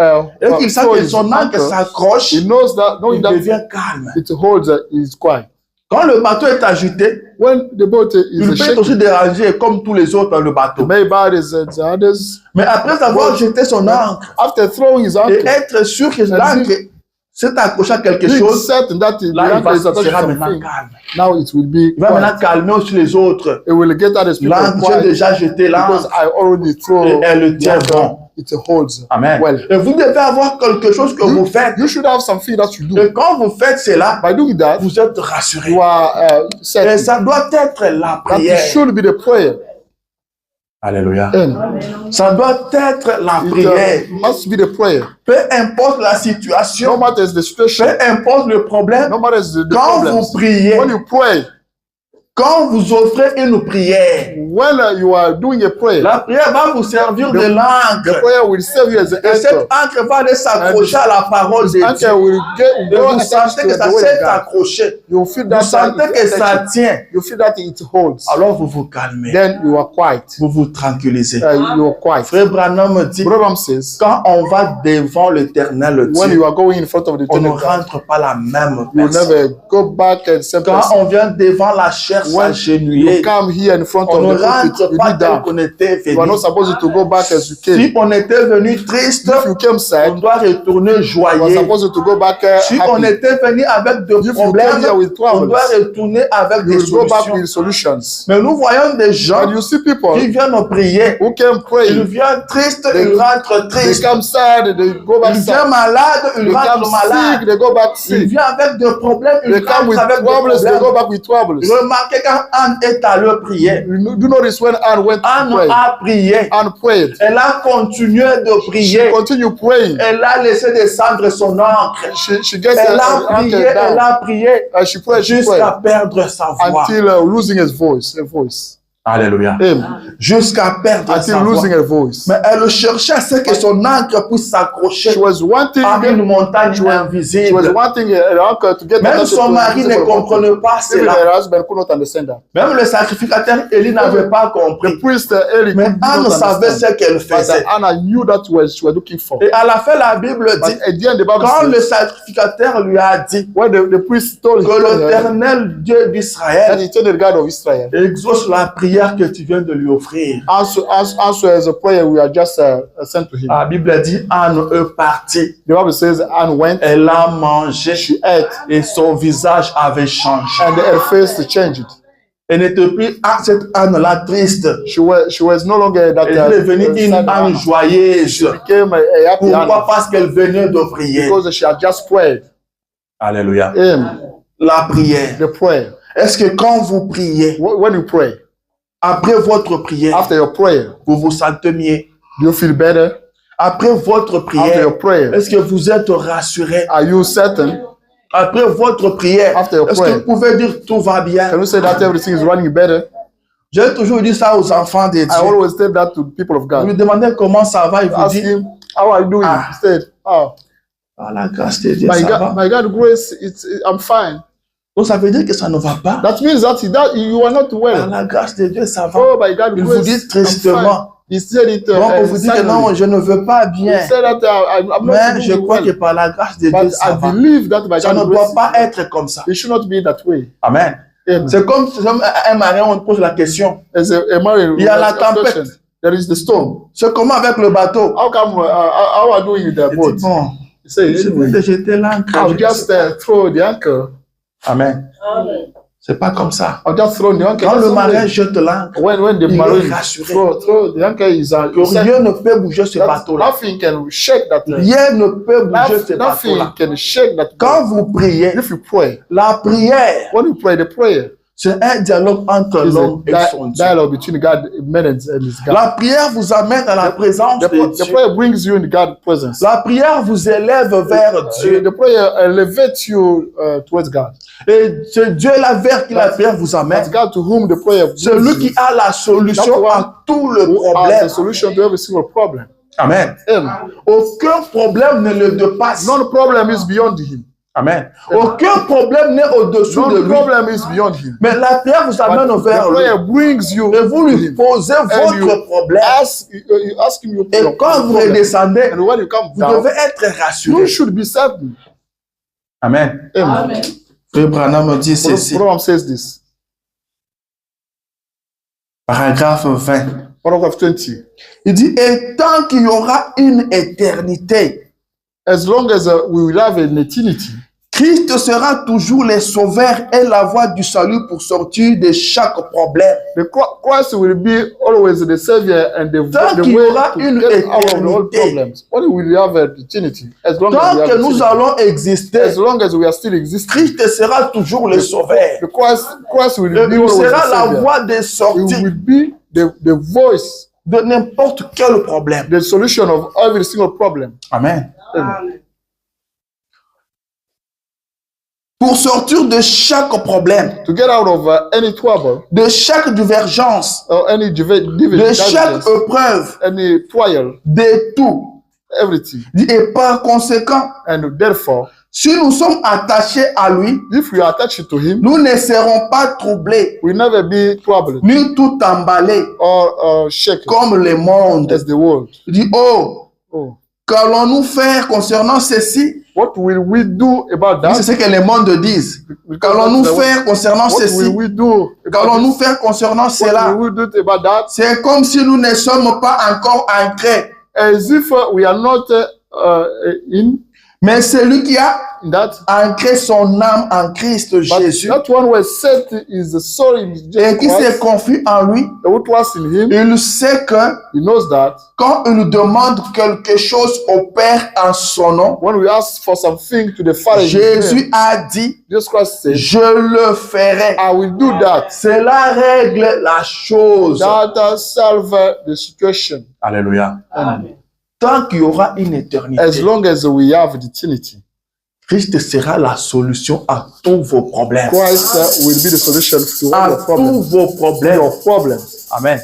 et qu'il sent throws que his son ancre anchor, s'accroche, he knows that, knowing il that devient calme. it holds, is quiet. Quand le bateau est agité, When the boat il is peut être shaking, aussi dérangé comme tous les autres dans le bateau. maybe the others, Mais après avoir jeté son ancre after throwing his et anchor, être sûr que l'ancre s'est accroché à quelque being chose, certain that the là, anchor is il attached to sera maintenant something, calme. now it will be Il va quiet. maintenant calmer aussi les autres. It will get others people L'ancre, j'ai quiet déjà jeté because l'ancre I already throw et elle the tient anchor. bon. It holds Amen. well. Et vous devez avoir quelque chose que vous faites. You should have something that you do. Et quand vous faites cela, By doing that, vous êtes rassuré. you are Et certain. ça doit être la That it prière. should be the prayer. Alléluia. Amen. Ça doit être la It prière. must be the prayer. Peu importe la No situation, matter the situation, peu importe le problème, no matter the quand problems, vous priez, when you pray, quand vous offrez une prière, when you are doing a prayer, la prière va vous servir de the l'encre. prayer will serve you as an Et cette anchor. encre va aller s'accrocher à la parole de Dieu. Anchor will Et go vous attached sentez to que the ça word s'est of God. accroché. You feel Vous that sentez que ça tient. You feel that it holds. Alors vous vous calmez. Then you are quiet. Vous vous tranquillisez. You are quiet. Frère Branham me dit, Brother says, quand on va devant l'Éternel when Dieu, you are going in front of the on ne throne of God, rentre pas la même you will personne. never go back and say, Quand on vient devant la chair when s'agenouiller, you come here in front on of ne the pulpit, rentre you pas kneel tel down. qu'on était You are venu. not supposed to go back as you came. Si on était venu triste, If you came on sad, doit retourner you are joyeux. supposed to go back Si on happy. était venu avec des If you problèmes, came here with on troubles, doit retourner avec you des will go back solutions. with solutions. Mais nous voyons des gens But you see people qui viennent prier. who came Ils praying, viennent tristes, They- ils rentrent they tristes. come sad, they go back Ils viennent sad. malades, ils They come rentrent malades. sick, they go back Ils sick. viennent avec des problèmes, ils They come with rentrent avec des troubles, they go problèmes. back with troubles. Remarquez quand Anne est allée prier. You do notice when Anne went to Anne pray, a prié. Anne prayed. Elle a continué de She prier. continued praying. Elle a laissé descendre son encre. She gets Elle a prié, anchor elle down. a prié She prayed, jusqu'à perdre sa voix. until losing her voice. Alléluia. Amen. Jusqu'à perdre Until sa voix. losing her voice. Mais elle cherchait à ce que son encre puisse s'accrocher She was wanting, à une montagne she was invisible. wanting her uncle to get Même attached son to mari ne invisible mountain. comprenait pas Even cela. her husband could not understand that. Même le sacrificateur Élie n'avait pas The compris. priest Eli Mais could Anne not savait understand. ce qu'elle But faisait. Anna knew that what she was looking for. Et à la fin, la Bible But dit, at the end, the Bible quand le says, sacrificateur lui a dit when the priest told que her l'Éternel Dieu that d'Israël the eternal God of Israel exauce la prière que tu viens de lui offrir. answers a prayer we are just sent to him. La Bible dit, Anne est partie. The Bible says Anne went, Elle a mangé she ate, et son visage avait changé. and her face changed. Elle n'était plus cette Anne-là triste. She was no longer that Elle est devenue une sad Anne Anna. joyeuse. She became a happy Pourquoi? Anna Parce qu'elle venait de prier. because she had just prayed. Alléluia. La prière. The prayer. Est-ce que quand vous priez, When you pray, après votre prière, after your prayer, vous vous sentez mieux? do you feel better? Après votre After prière, your prayer, est-ce que vous êtes rassuré? are you certain? Après votre prière, After your est-ce que prayer, vous pouvez dire tout va bien? can you say that everything is running better? J'ai toujours dit ça aux enfants de I Dieu. always tell that to people of Vous God. lui demandez comment ça va, il vous Ask dit, him, how are you doing? Ah. He said, oh, par la grâce de Dieu, ça va. my God grace, I'm fine. Donc ça veut dire que ça ne va pas. That means that you are not Par well. la grâce de Dieu, ça va. Oh, by God Il vous grace, dit I'm fine. tristement. He said it Donc on vous dit que silently. non, je ne veux pas bien. He said that I'm Mais not je doing crois well. que par la grâce de Dieu, But ça I va. believe that by Ça ne God doit grace, pas être comme ça. it should not be that way. Amen. Amen. C'est comme un marin, on te pose la question. As a married Il y a la question, tempête. there is the storm. C'est comment avec le bateau? How come? How are you doing with the Il boat? dit, bon, He said, je anyway, vais te jeter l'ancre. I'll just throw the anchor. Amen. C'est pas comme ça. I'll just throw the anchor. Quand That's le all marin it is. jette l'ancre, When the il est marine rassuré. throw the anchor is que rien ne peut bouger ce bateau-là. nothing can shake that. Rien ne peut bouger ce Nothing bateau-là. can shake that. Quand vous priez, If you pray, la prière, when you pray, the prayer c'est un dialogue entre is l'homme et a son Dieu. dialogue between God, man, and his God. La prière vous amène à la présence de The Dieu. prayer brings you in God's presence. La prière vous élève vers Dieu. The prayer elevates you towards God. Et c'est Dieu-là vers qui la prière vous amène. That's God to whom the prayer brings C'est lui you. qui a la solution à tout le Who has problème. the solution to every single problem. Amen. Amen. Aucun problème ne le dépasse. No problem is beyond him. Amen. Aucun problème n'est au-dessous de No lui. problem is beyond him. Mais la prière vous amène But vers the lui. prayer brings you Et vous to lui him. posez you votre problème. You ask him your Et quand vous problem. redescendez, And when you come vous down, devez être you rassuré. should be certain. Amen. Amen. Frère Branham me dit ceci. Proverbs says this. Paragraphe 20. Paragraph 20. Il dit, et tant qu'il y aura une éternité, As long as we will have an eternity, Christ sera toujours le sauveur et la voie du salut pour sortir de chaque problème. the Christ will be always the Savior and the Tant qu'il y way aura to une get out of all éternité. problems. When we will have an eternity, as long as Tant we have que nous eternity, allons exister, as long as we are still existing, Christ sera toujours le sauveur. the Christ will be Il always the sera la Savior. voie de He sortie. will be the voice de n'importe quel problème. The solution of every single problem. Amen. Amen. Pour sortir de chaque problème, To get out of any trouble de chaque divergence, or any de chaque épreuve, any trial, de tout. everything. Et par conséquent, And therefore, si nous sommes attachés à lui, if we are attached to him, nous ne serons pas troublés, we'll never be troubled ni tout emballés or shaken comme le monde. as the world. Il dit, oh, Oh, qu'allons-nous faire concernant ceci? what will we do about C'est that? ce que les mondes disent. Qu'allons-nous faire concernant What will ceci? we do? Qu'allons-nous faire concernant What cela? will we do about that? C'est comme si nous ne sommes pas encore ancrés. As if we are not in Mais celui qui a that. ancré son âme en Christ But Jésus that one who has set his soul in et Jesus qui s'est Christ, confié en lui, who trusts in him, il sait que he knows that quand il nous demande quelque chose au Père en son nom, when we ask for something to the Father, in his name, Jésus a dit, Jesus Christ said, je le ferai. I will do that. Cela règle la chose. That solve the situation. Alléluia. Amen. Tant qu'il y aura une éternité, As long as we have the eternity, Christ sera la solution à tous vos problèmes. Christ will be the solution to all À your tous problems. vos problèmes. Your problems. Amen.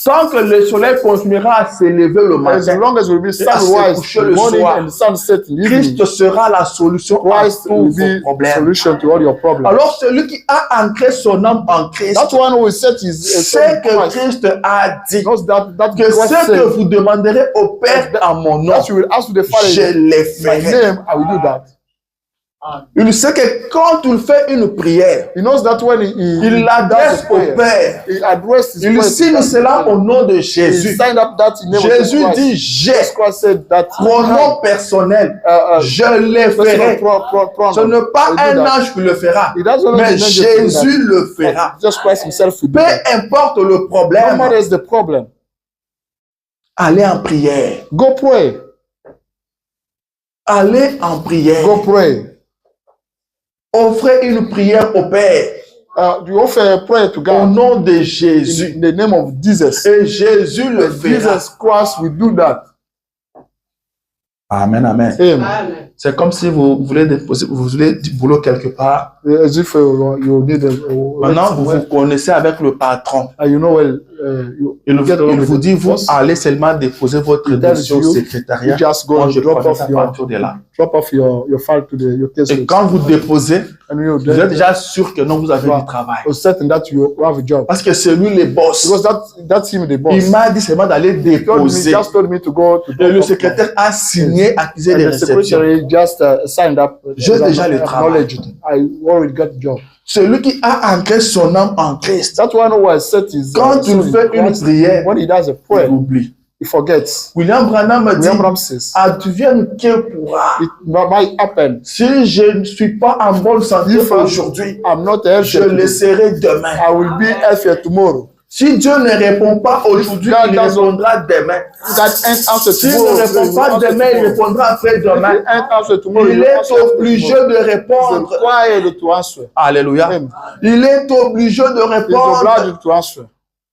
Tant que le soleil continuera à s'élever le As matin, long as we be Et à se sunrise coucher in the le morning soir. and sunset in the evening, Christ sera la solution à Christ tous will vos be the problèmes. solution to all your problems. Alors celui qui a ancré son âme en Christ, That one who set his soul c'est in que Christ Christ a dit knows that que Christ ce que said vous demanderez au Père en mon nom, that you will ask to the Father je in les my ferai. name, I will do that. Il sait que quand il fait une prière, He knows that when il he l'adresse does the au prayer, Père. he addresses his Il prayer to signe God. cela au nom de He Jésus. signed up that in name of Jésus Jesus dit, Christ. j'ai Jesus Christ said that mon nom personnel, je les ferai. Ce n'est pas un ange qui le fera, It doesn't mais mean that you do Jésus le fera. Jesus Christ himself will do Peu that. importe le No problème, matter the problem, allez en prière. go pray. Allez en prière. Go pray. Offrez une prière au Père You offer a prayer to au God nom de Jésus. in the name of Jesus. Et Jésus le fera. Jesus Christ will do that. Amen, amen. Amen. C'est comme si vous voulez déposer, vous voulez du boulot quelque part. As if you need Maintenant, vous vous connaissez avec le patron. you know well. Il vous dit, vous allez seulement déposer votre dossier au secrétariat. You just go Moi, and je drop prends off ça à your partir de là. your file to your case. Et quand vous déposez, And you vous êtes déjà sûr que non, vous avez du travail. certain that you have a job. Parce que c'est lui le boss. Because that's him the boss. Il m'a dit seulement d'aller déposer. Just told me to go to Et le secrétaire a signé, accusé de and the réception. secretary just signed up. J'ai déjà le travail. I already got the job. Celui qui a ancré son âme en Christ, That one who has set his quand il fait une prière, when he does a il prayer, oublie. he forgets. William Branham me dit, William Branham says, advienne que pourra. it might happen. Si je ne suis pas en bonne santé If aujourd'hui, I'm not healthy, je le serai demain. I will be healthier tomorrow. Si Dieu ne répond pas aujourd'hui, il répondra demain. That ain't answer S'il tomorrow. ne répond pas demain, il répondra après-demain. Ain't answer tomorrow. Il est obligé de répondre. Required to answer. Alléluia. Amen. Il est obligé de He's répondre. obliged to answer.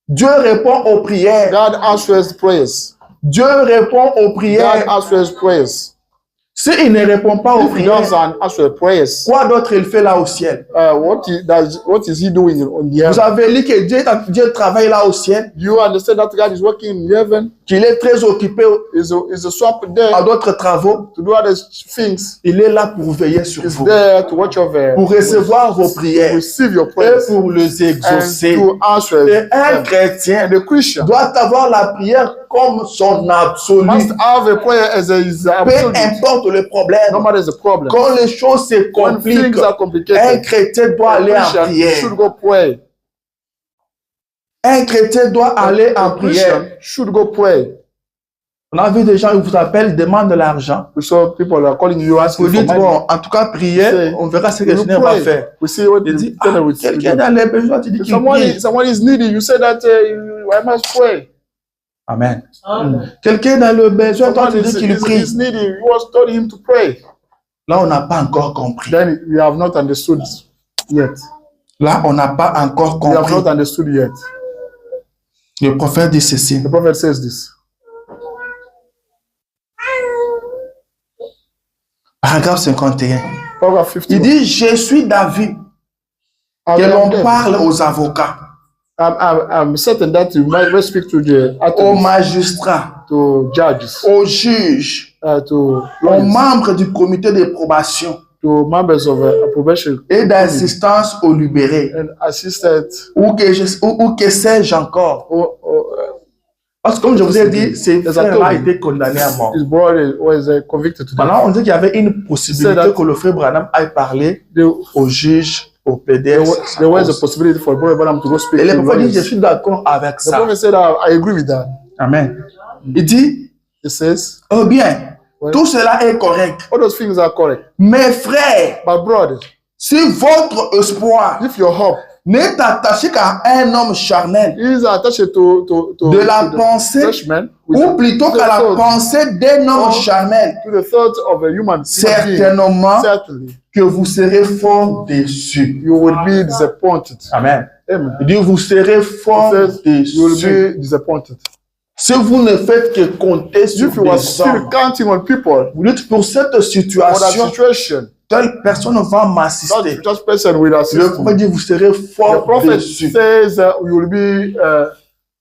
Dieu répond aux prières. God answers prayers. Dieu répond aux God prières. answers prayers. S'il ne répond pas aux If he doesn't prières, answer prayers, quoi d'autre il fait là au ciel? what is he doing on the Vous earth? avez lu que Dieu travaille là au ciel, You understand that God is working in heaven? qu'il est très occupé Is a swamp there à d'autres travaux. to do other things. Il est là pour veiller sur Is vous, there to watch over, pour recevoir vos to prières receive your et prayers pour les and exaucer. to answer Et un them. chrétien And the Christian doit avoir la prière comme son absolu. must have a prayer as his Peu absolute. importe le No problème, matter the problem. quand les choses se When compliquent, things are un complicated, chrétien doit aller en Christian prière. should go pray. Un chrétien doit aller en A Christian prière. should go pray. On a vu des gens qui vous appellent, demandent de l'argent. We saw people are calling you asking Vous for dites, money. bon, en tout cas, prière, on verra ce que le You Seigneur va pray. faire. We see what Il the dit, Seigneur will do. quelqu'un dans les besoins, tu dis If qu'il prie. someone is needy, you say that I must pray. Amen. Quelqu'un dans le besoin, toi, Someone tu dis qu'il is prie. needy, you was told him to pray. Là, on n'a pas encore compris. Then we have not understood yet. Là, on n'a pas encore We have compris. not understood yet. Le prophète dit ceci. The prophet says this. Paragraphe 51. Paragraph 50. Il dit, je suis d'avis que l'on parle aux avocats, I'm certain that you might speak to the aux attorneys, magistrats, to judges, aux juges, to aux lawyers, membres du comité de probation to members of a probation et d'assistance aux libérés, and assistant, ou que sais-je encore. Parce que comme je vous ai dit, ces frères-là étaient condamnés à mort. his brother was convicted to death. Maintenant, on dit qu'il y avait une possibilité que le frère Branham aille parler aux juges, aux PDS. There was a possibility for brother Branham to go speak Et le to prophète dit, je lawyers. suis d'accord avec The ça. prophet said, I agree with that. Amen. Il dit, He says, oh bien, Ouais. tout cela est correct. all those things are correct. Mes frères, But brother, si votre espoir if your hope n'est attaché qu'à un homme charnel, is attached to de la the pensée, freshman, ou plutôt qu'à la pensée d'un homme charnel, to the thought of a human being, certainement certainly que vous serez fort déçus. you will be disappointed. Amen. Amen. Il dit, vous serez fort He says, you will déçus. be disappointed. Si vous ne faites que compter sur If you are des still hommes, counting on people vous dites, pour cette for that situation, situation, telle personne va m'assister. that person will assist Le you. prophète dit, vous serez The fort prophet déçus. says you will be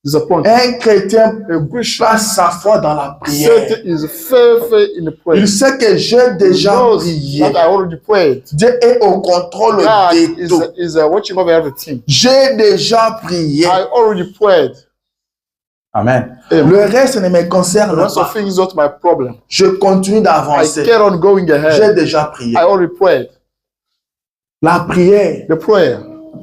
disappointed. Un chrétien A Christian place sa foi dans la prière. set is faithful in the prayer. Il sait que j'ai déjà knows prié. that I already prayed. Dieu est au contrôle God de tout. is watching over everything. J'ai déjà prié. I already prayed. Amen. Amen. Le reste ne me The concerne rest of pas. things is not my problem. Je continue I d'avancer. carry on going J'ai ahead. déjà prié. I already prayed. La prière The prayer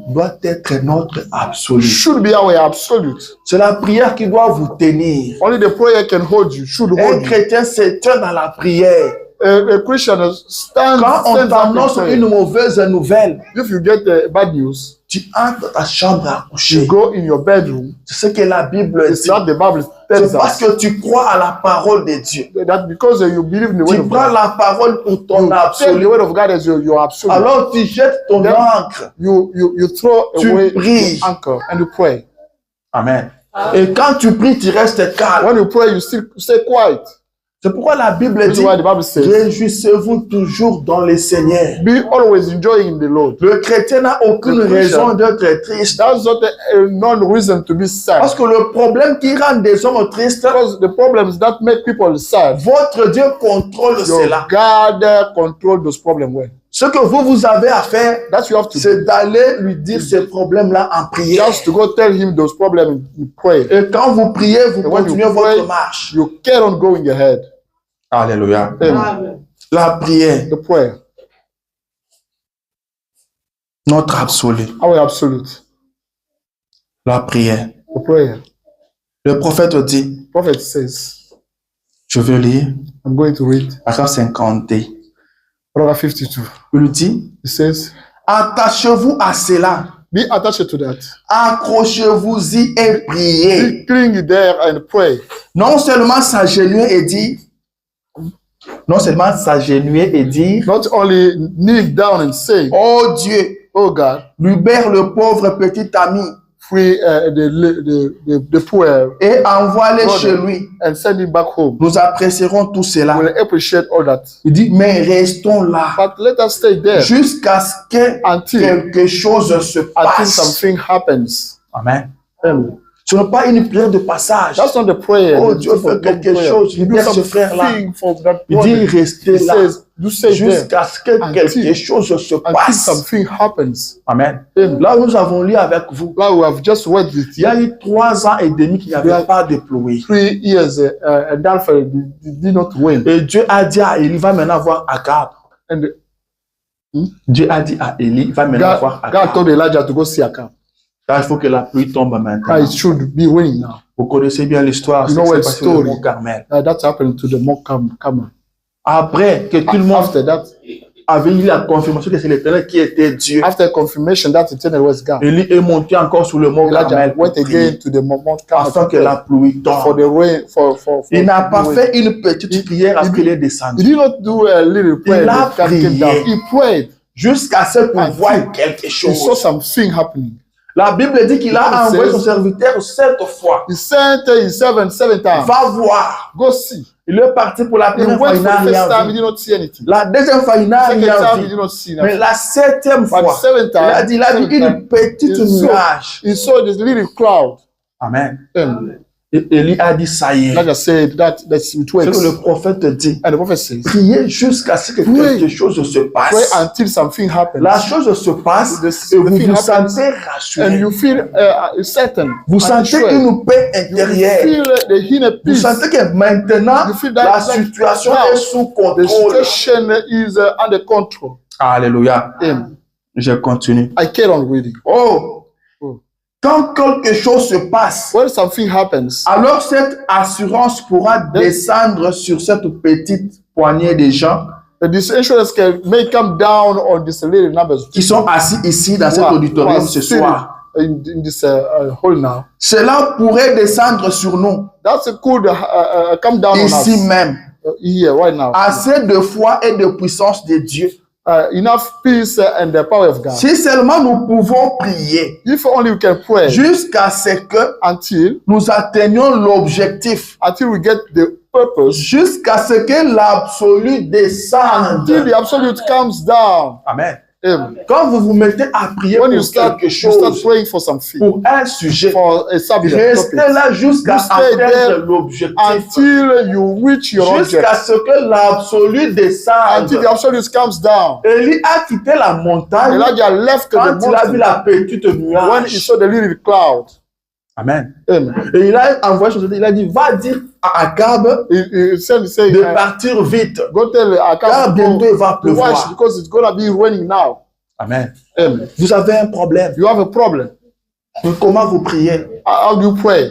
doit être notre absolu. should be our absolute. C'est la prière qui doit vous tenir. Only the prayer can hold you, should Un hold you. chrétien s'éteint dans la prière. A Christian stands Quand on up in t'annonce prayer. une mauvaise nouvelle, If you get bad news, tu entres dans ta chambre à you coucher. go in your bedroom. C'est ce que la Bible It's dit. not the Bible tells C'est parce us que tu crois à la parole de Dieu. that because you believe in the word Tu of prends God, la parole pour ton you take the absolu. word of God as your absolute. Alors tu jettes ton Then- encre. You throw Tu away pries. your anchor and you pray. Amen. Et quand tu pries, tu restes calme. When you pray, you still stay quiet. C'est pourquoi la Bible This is dit, why the Bible says, réjouissez-vous toujours dans le Seigneur. be always enjoying the Lord. Le chrétien n'a aucune Le Christian- raison d'être triste. That's not no reason to be sad. Parce que le problème qui rend des hommes tristes, Because the problems that make people sad, votre Dieu contrôle your cela. God control those problems well. Ce que vous avez à faire, That's you have to do. c'est d'aller lui dire ces problèmes-là en prière. Just to go tell him those problems in prayer. Et quand vous priez, vous And when you continuez pray, votre marche. you carry on going ahead. Alléluia. Amen. La prière, The prayer, notre absolu. our absolute. La prière. The prayer. Le prophète dit, Prophet says, je veux lire, I'm going to read paragraphe 50. paragraph 52. Il dit, It says, attachez-vous à cela, be attached to that. accrochez-vous-y et priez. Be cling there and pray. Non seulement s'agenouiller et dire, non seulement s'agenouiller et dire, Not only kneel down and say, oh Dieu, oh God, libère le pauvre petit ami free the poor et envoie-le brother chez lui. and send him back home. Nous apprécierons tout cela. We'll appreciate all that. Il dit, mais restons là But let us stay there jusqu'à ce que until quelque chose se passe. something happens. Amen. Amen. Ce n'est pas une prière de passage. That's not the prayer. Oh, It's Dieu for fait quelque prayer. chose. You do Libère ce frère-là. something for that Il dit, brother. restez He là says, you stay there jusqu'à ce que quelque chose se until passe. something happens. Amen. Amen. Là où nous avons lu avec vous, Now we have just read with il y you a eu 3 ans et demi qu'il n'y avait pas déployé. 3 years and Dalfa did not win. Et Dieu a dit à Élie, va maintenant voir Akab. And Dieu a dit à Élie, va maintenant voir God Akab. told Elijah to go see Akab. Là, il faut que la pluie tombe maintenant. It should be winning now. Vous connaissez bien l'histoire, You c'est know ce qui what s'est passé au story. mont Carmel. That's happened to the Mount Carmel. Après que tout le monde After that, avait eu la confirmation que c'est l'Éternel qui était Dieu, after confirmation that eternal was God, Élie est monté encore sur le mont Elijah Carmel pour went prier, again to the Mount Carmel afin que la pluie for tombe. the rain. For Il n'a pas the rain. fait une petite prière après qu'il est He descendu. did not do a little prayer. Il a that came prié. down. He prayed. Jusqu'à ce qu'on Until voit quelque He saw chose. something happening. La Bible dit qu'il a envoyé son serviteur 7 fois. He sent his servant 7 times. Va voir. Go see. Il est parti pour la He première went fois, for il n'a the first rien time, he vu. did not see anything. La deuxième fois, il n'a Second rien time, he vu. did not see Mais nothing. la 7e But fois, the seventh il a time, dit une petite he saw- nuage. he saw this little cloud. Amen. And Et Élie a dit, ça y est. like I said, that's it C'est que works. le prophète dit. And the prophet says, Priez jusqu'à ce que Pray. quelque chose se pray passe. until something happens. La chose se passe et vous thing vous happens, sentez and rassuré. you feel certain. Vous and sentez sure. une paix You intérieure. feel the inner Vous peace. sentez que maintenant, You feel that la like situation now, est sous The contrôle. situation is under control. Alléluia. Amen. Je continue. I carry on reading. Oh, Oh. quand quelque chose se passe, When something happens, alors cette assurance pourra descendre sur cette petite poignée de gens this insurance may come down on this little numbers qui sont assis ici dans cet auditorium ce soir. in this hall now. Cela pourrait descendre sur nous, That's could come down on ici us même. here right now. Assez de foi et de puissance de Dieu. Enough peace and the power of God. Si seulement nous pouvons prier If only we can pray jusqu'à ce que until nous atteignions l'objectif, we get the purpose, jusqu'à ce que l'absolu until descende. the absolute comes down. Amen. Amen. Quand vous vous mettez à prier When pour you start quelque praying chose, for something, pour un sujet, for a subject restez topic, là jusqu'à You stay there atteindre l'objectif. until you reach your object, Jusqu'à ce que l'absolu descende. until the absolute comes down. Élie a quitté la montagne Elijah left the quand il a vu mountain la petite when he nuage. saw the little cloud. Amen. Amen. Et il a envoyé son serviteur, il a dit, va dire à Akab He said, de partir vite. go tell Car Akab bientôt il va to watch pleuvoir. because it's going to be raining now. Amen. Amen. Vous avez un problème. You have a problem. Mais comment vous priez? How do you pray?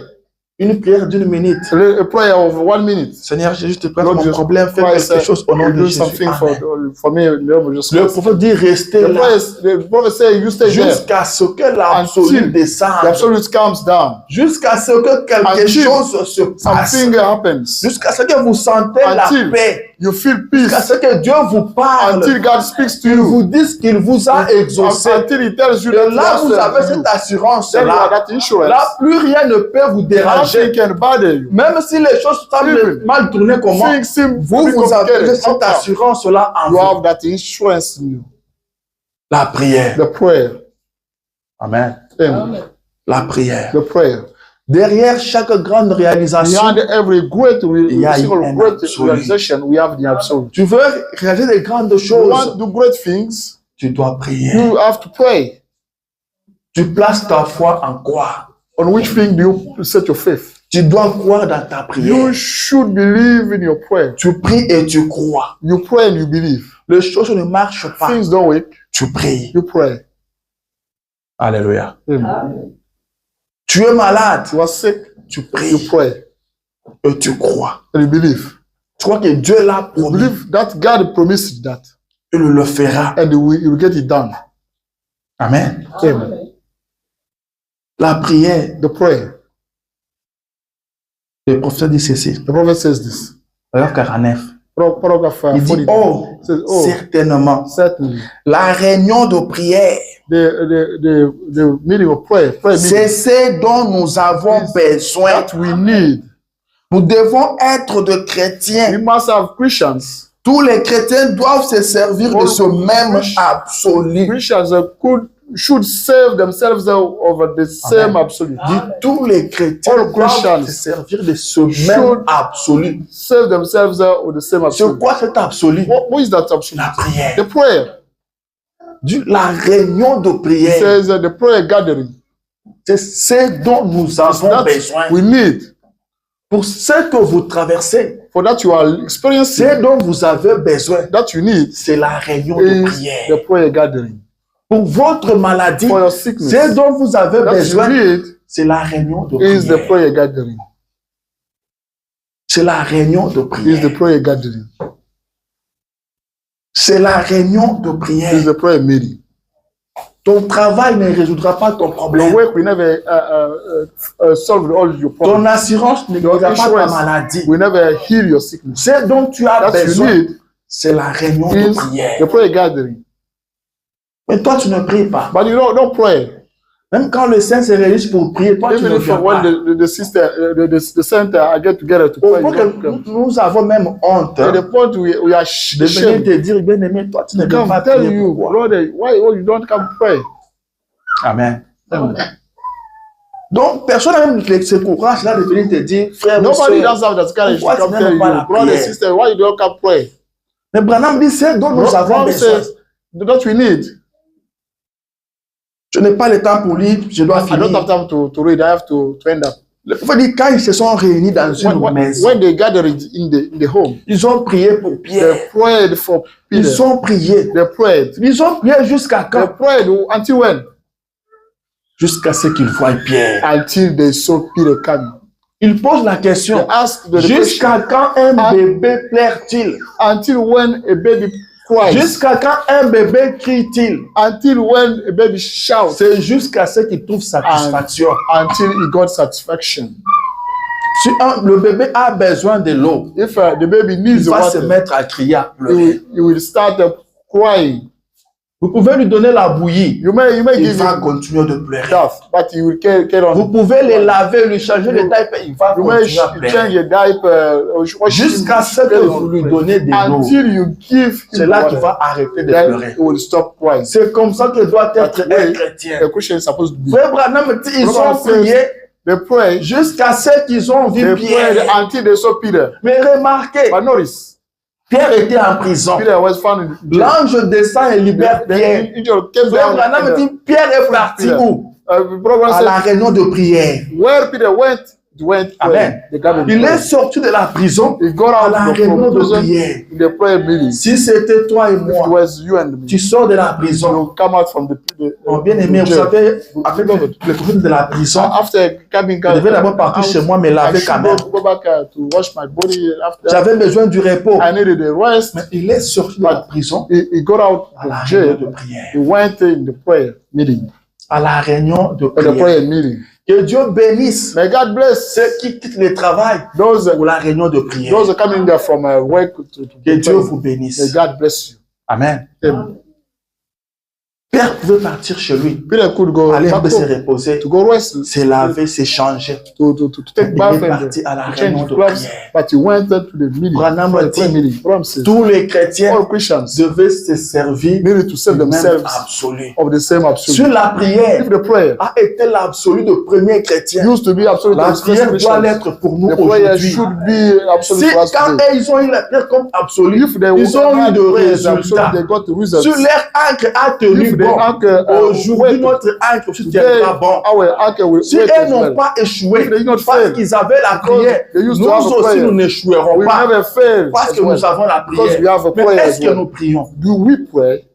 Une prière d'1 minute. A prayer of 1 minute. Seigneur Jésus, je te prie Lord, mon just problème, fais Christ, quelque chose au nom de do Jésus. something Amen. for me. in the name of Jesus Le Christ. prophète dit, restez The là prophet said, you stay there jusqu'à ce que l'absolu until the descende. absolute comes down. Jusqu'à ce que quelque Until chose se passe. Something happens. Jusqu'à ce que vous sentez la Until paix. you feel Jusqu'à peace. ce que Dieu vous parle. Until God speaks to Il you. vous dise qu'il vous a exaucé. Until he tells you Et that là, vous avez you. cette assurance Then you have là. that insurance. Là, plus rien ne peut vous déranger. Nothing can bother you. Même si les choses semblent Even mal tournées comment, Things seem vous to be avez complicated. cette assurance là en You vous. have that insurance in you. La prière. The prayer. Amen. Amen. La prière. The prayer. Derrière chaque grande réalisation, Behind every great Il y a single un great absolu. realization, we have the absolute. tu veux réaliser des grandes You want choses, to do great things, tu dois prier. you have to pray. Tu places ta foi en quoi? On which thing do you set your faith? Tu dois croire dans ta prière. You should believe in your prayer. Tu pries et tu crois. You pray and you believe. Les choses ne marchent pas. Things don't work, Tu pries. you pray. Alléluia. Amen. Tu es malade. You are sick, Tu you pries pray et tu crois. and you believe. Tu crois que Dieu l'a You promis. believe that God promised that Il le fera. and he will get it done. Amen. Amen. La prière. The prayer. Le prophète dit ceci. The prophet says this. Paragraphe 49. Paragraph Il dit, 40. oh, Says, oh, certainement. certainly. La réunion de prière, The meaning of prayer c'est meaning ce dont nous avons besoin. that we need. Nous devons être de chrétiens. We must have Christians. Tous les chrétiens doivent se servir de ce même absolu. Christians should save themselves over the same absolute. Dit tous les chrétiens All doivent Christians se servir de ce même absolu. Save themselves with the same C'est absolute. quoi cet absolu? What is that absolute? La prière. The prayer. La réunion de It prière, says the prayer gathering. c'est ce dont nous avons That besoin. we need. Pour ce que vous traversez, For that you are experiencing, ce dont vous avez besoin, that you need, c'est la réunion de is prière. the prayer gathering. Pour votre maladie, For your sickness, ce dont vous avez that you besoin, need c'est la réunion de is the prière. prayer gathering. C'est la réunion de Is prière. the prayer gathering. C'est la réunion de Is prière. the prayer meeting. Ton travail ne résoudra pas ton Your problème. work will never solve all your Ton problems. assurance ne guérira pas ta insurance maladie. will never heal your sickness. Ce dont tu as That you besoin, need c'est la réunion de is prière. the prayer gathering. Mais toi, tu ne pries pas. But you don't pray. Même quand le saint se réunit pour prier, toi, tu ne Even if viens when pas. the sister, the center, I get together to Au pray, point you que don't come. nous avons même honte To the point we are de venir ashamed te dire, bien aimé, toi, tu ne to viens come pas tell prier. you, Pourquoi? brother, why you don't come pray? Amen. Amen. Donc, personne n'a même ce courage-là de venir te dire, frère, Nobody soeur, does have that courage to pourquoi come tu tell n'aimes pas you, la brother, prière? sister, why you don't come pray? Mais Branham dit, c'est dont nous avons Branham besoin. says, that we need. Je n'ai pas le temps pour lire, je dois I don't have finir. time to read. I have to end up. Le prophète dit, quand ils se sont réunis dans une maison, When they gathered in the home, ils ont prié pour they Pierre. prayed for Peter. Ils ont prié. They prayed. Ils ont prié jusqu'à They quand? prayed until when? Jusqu'à ce qu'ils voient Pierre. Until they saw Peter coming. Ils posent la They question. asked the question, Jusqu'à quand un bébé pleure-t-il? until when a baby cries, Jusqu'à quand un bébé crie-t-il? until when a baby shouts, C'est jusqu'à ce qu'il trouve satisfaction. until he got satisfaction. Si le bébé a besoin de l'eau, If the baby il needs va se water, mettre à crier, à pleurer. he will start crying. Vous pouvez lui donner la bouillie. You may Il give va him continuer de pleurer. stuff, but he will carry Vous on. pouvez les laver, lui changer les diapers. Il va You may continuer à pleurer. change your diaper, wash Jusqu'à him, ce que vous lui donnez de l'eau. until you give C'est him là qu'il water, va arrêter de then pleurer. he will stop crying. C'est comme ça que doit être But un wait, chrétien. The Christian is supposed to be. Frère Branham dit, ils Branham ont says, prié They prayed. jusqu'à ce qu'ils ont vu They prayed Pierre. until they saw Peter. Mais remarquez, But notice, Pierre était en prison. Peter was found in jail. L'ange descend et libère Pierre. The angel came Frère down. Branham dit, Pierre est parti Pierre. où? Brother À la said, réunion de prière. where Peter went, he went Amen. praying. The garden Il est prayed. sorti de la prison He got à out la from réunion de prison prière. in the prayer meeting. Si c'était toi et If it moi, was you and me, tu sors de la prison. you come out from the Mon bien-aimé, vous jail. savez, avec le prophète de la prison, After coming je devais d'abord partir chez moi, me I laver should quand même. go back to wash my body. After J'avais besoin du repos. I needed a rest. Mais il est sorti de la prison He got out à la of réunion jail. de prière. He went in the prayer meeting. À la réunion de At the prière. prayer meeting. Que Dieu bénisse May God bless ceux qui quittent le travail those pour la réunion de prière. those are coming there from work to Que Dieu pray. vous May bénisse. God bless you. Amen. Amen. Pierre pouvait partir chez lui, Peter could go aller un back peu se home, reposer, to go rest, se laver, s'échanger. to take Il bath est and parti à la to réunion change de clothes, prière. but he went to the meeting. Branham For the prayer dit, meeting. Branham says, tous les chrétiens all Christians devaient se servir needed to serve du même themselves absolu. of the same absolute. Sur la prière If the prayer a été l'absolu de premier chrétien, used to be absolute la of the first prière doit Christians, l'être pour nous the prayer aujourd'hui. should be absolute Si for us quand today. ils ont eu la prière comme absolue, If they ils ont eu had de prayer as résultats. absolute, they got the results. Sur leur encre a tenu If they bon, anchor, aujourd'hui notre encre aussi today, tiendra bon. our anchor will Si wait elles as n'ont well. pas échoué, If they did not parce fail, qu'ils avaient la prière, they used nous to have a aussi prayer. nous n'échouerons We pas. never fail Parce as que well. nous avons la Because we prière. have a Mais prayer est-ce as que well. nous prions? Do we pray?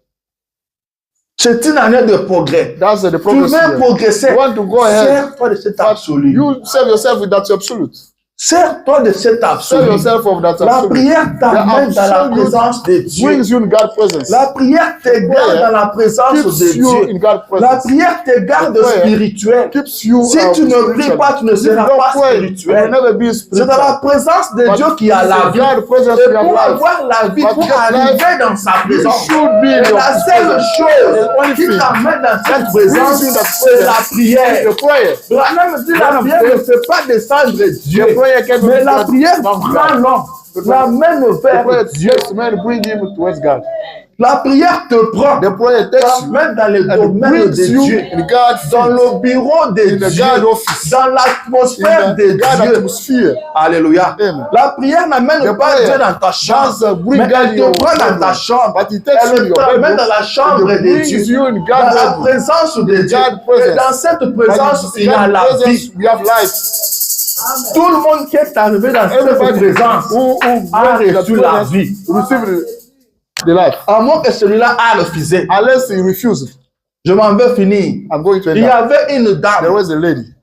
C'est une année de progrès. That's the Tu progress veux here. progresser, You want to go ahead, sers-toi de cet but absolu. you serve yourself with that absolute. Sers-toi de cet Serve absolu. yourself of that La absolute. prière t'amène The dans la absolute présence de Dieu. brings you in God's presence. La prière te garde dans la présence Keeps de you Dieu. in God's La presence. prière te garde The prayer spirituel. Keeps you Si tu ne pries spiritual. pas, tu ne If you seras don't pas pray, you will spirituel. never be C'est dans la spiritual. présence de But Dieu qu'il y a la it's in vie. God's presence Et we have pour life. avoir la vie, But pour get arriver dans sa You présence, should be in et your la seule presence. chose The only qui thing t'amène dans cette that présence, brings you in that c'est la prière. The prayer. Branham dit la Branham prière ne says, fait pas descendre Dieu, The prayer can mais be la done prière from prend God. l'homme, l'amène The vers prayer Dieu. takes man, bring him towards God. La prière te prend, The prayer takes you t'amène dans le and domaine brings de you Dieu, in God's dans feet, le bureau de in the Dieu, God office, dans l'atmosphère in de the God Dieu. atmosphere. Alléluia. Amen. La prière n'amène The pas prayer Dieu dans ta chambre, does bring mais God elle in your te prend dans ta bedroom. chambre. But it takes you in Elle your t'amène bedroom. dans la chambre It de brings Dieu, you in dans God's la bedroom. présence de In Dieu. God's presence. Et dans cette But présence, in il y a God's la presence, vie. we have life. Tout le monde qui est arrivé dans cette Everybody présence who a went in that reçu la presence vie. received the life. À moins que celui-là a refusé. Unless he refused, Je m'en veux finir. I'm going to Il y end up. avait une There dame was a lady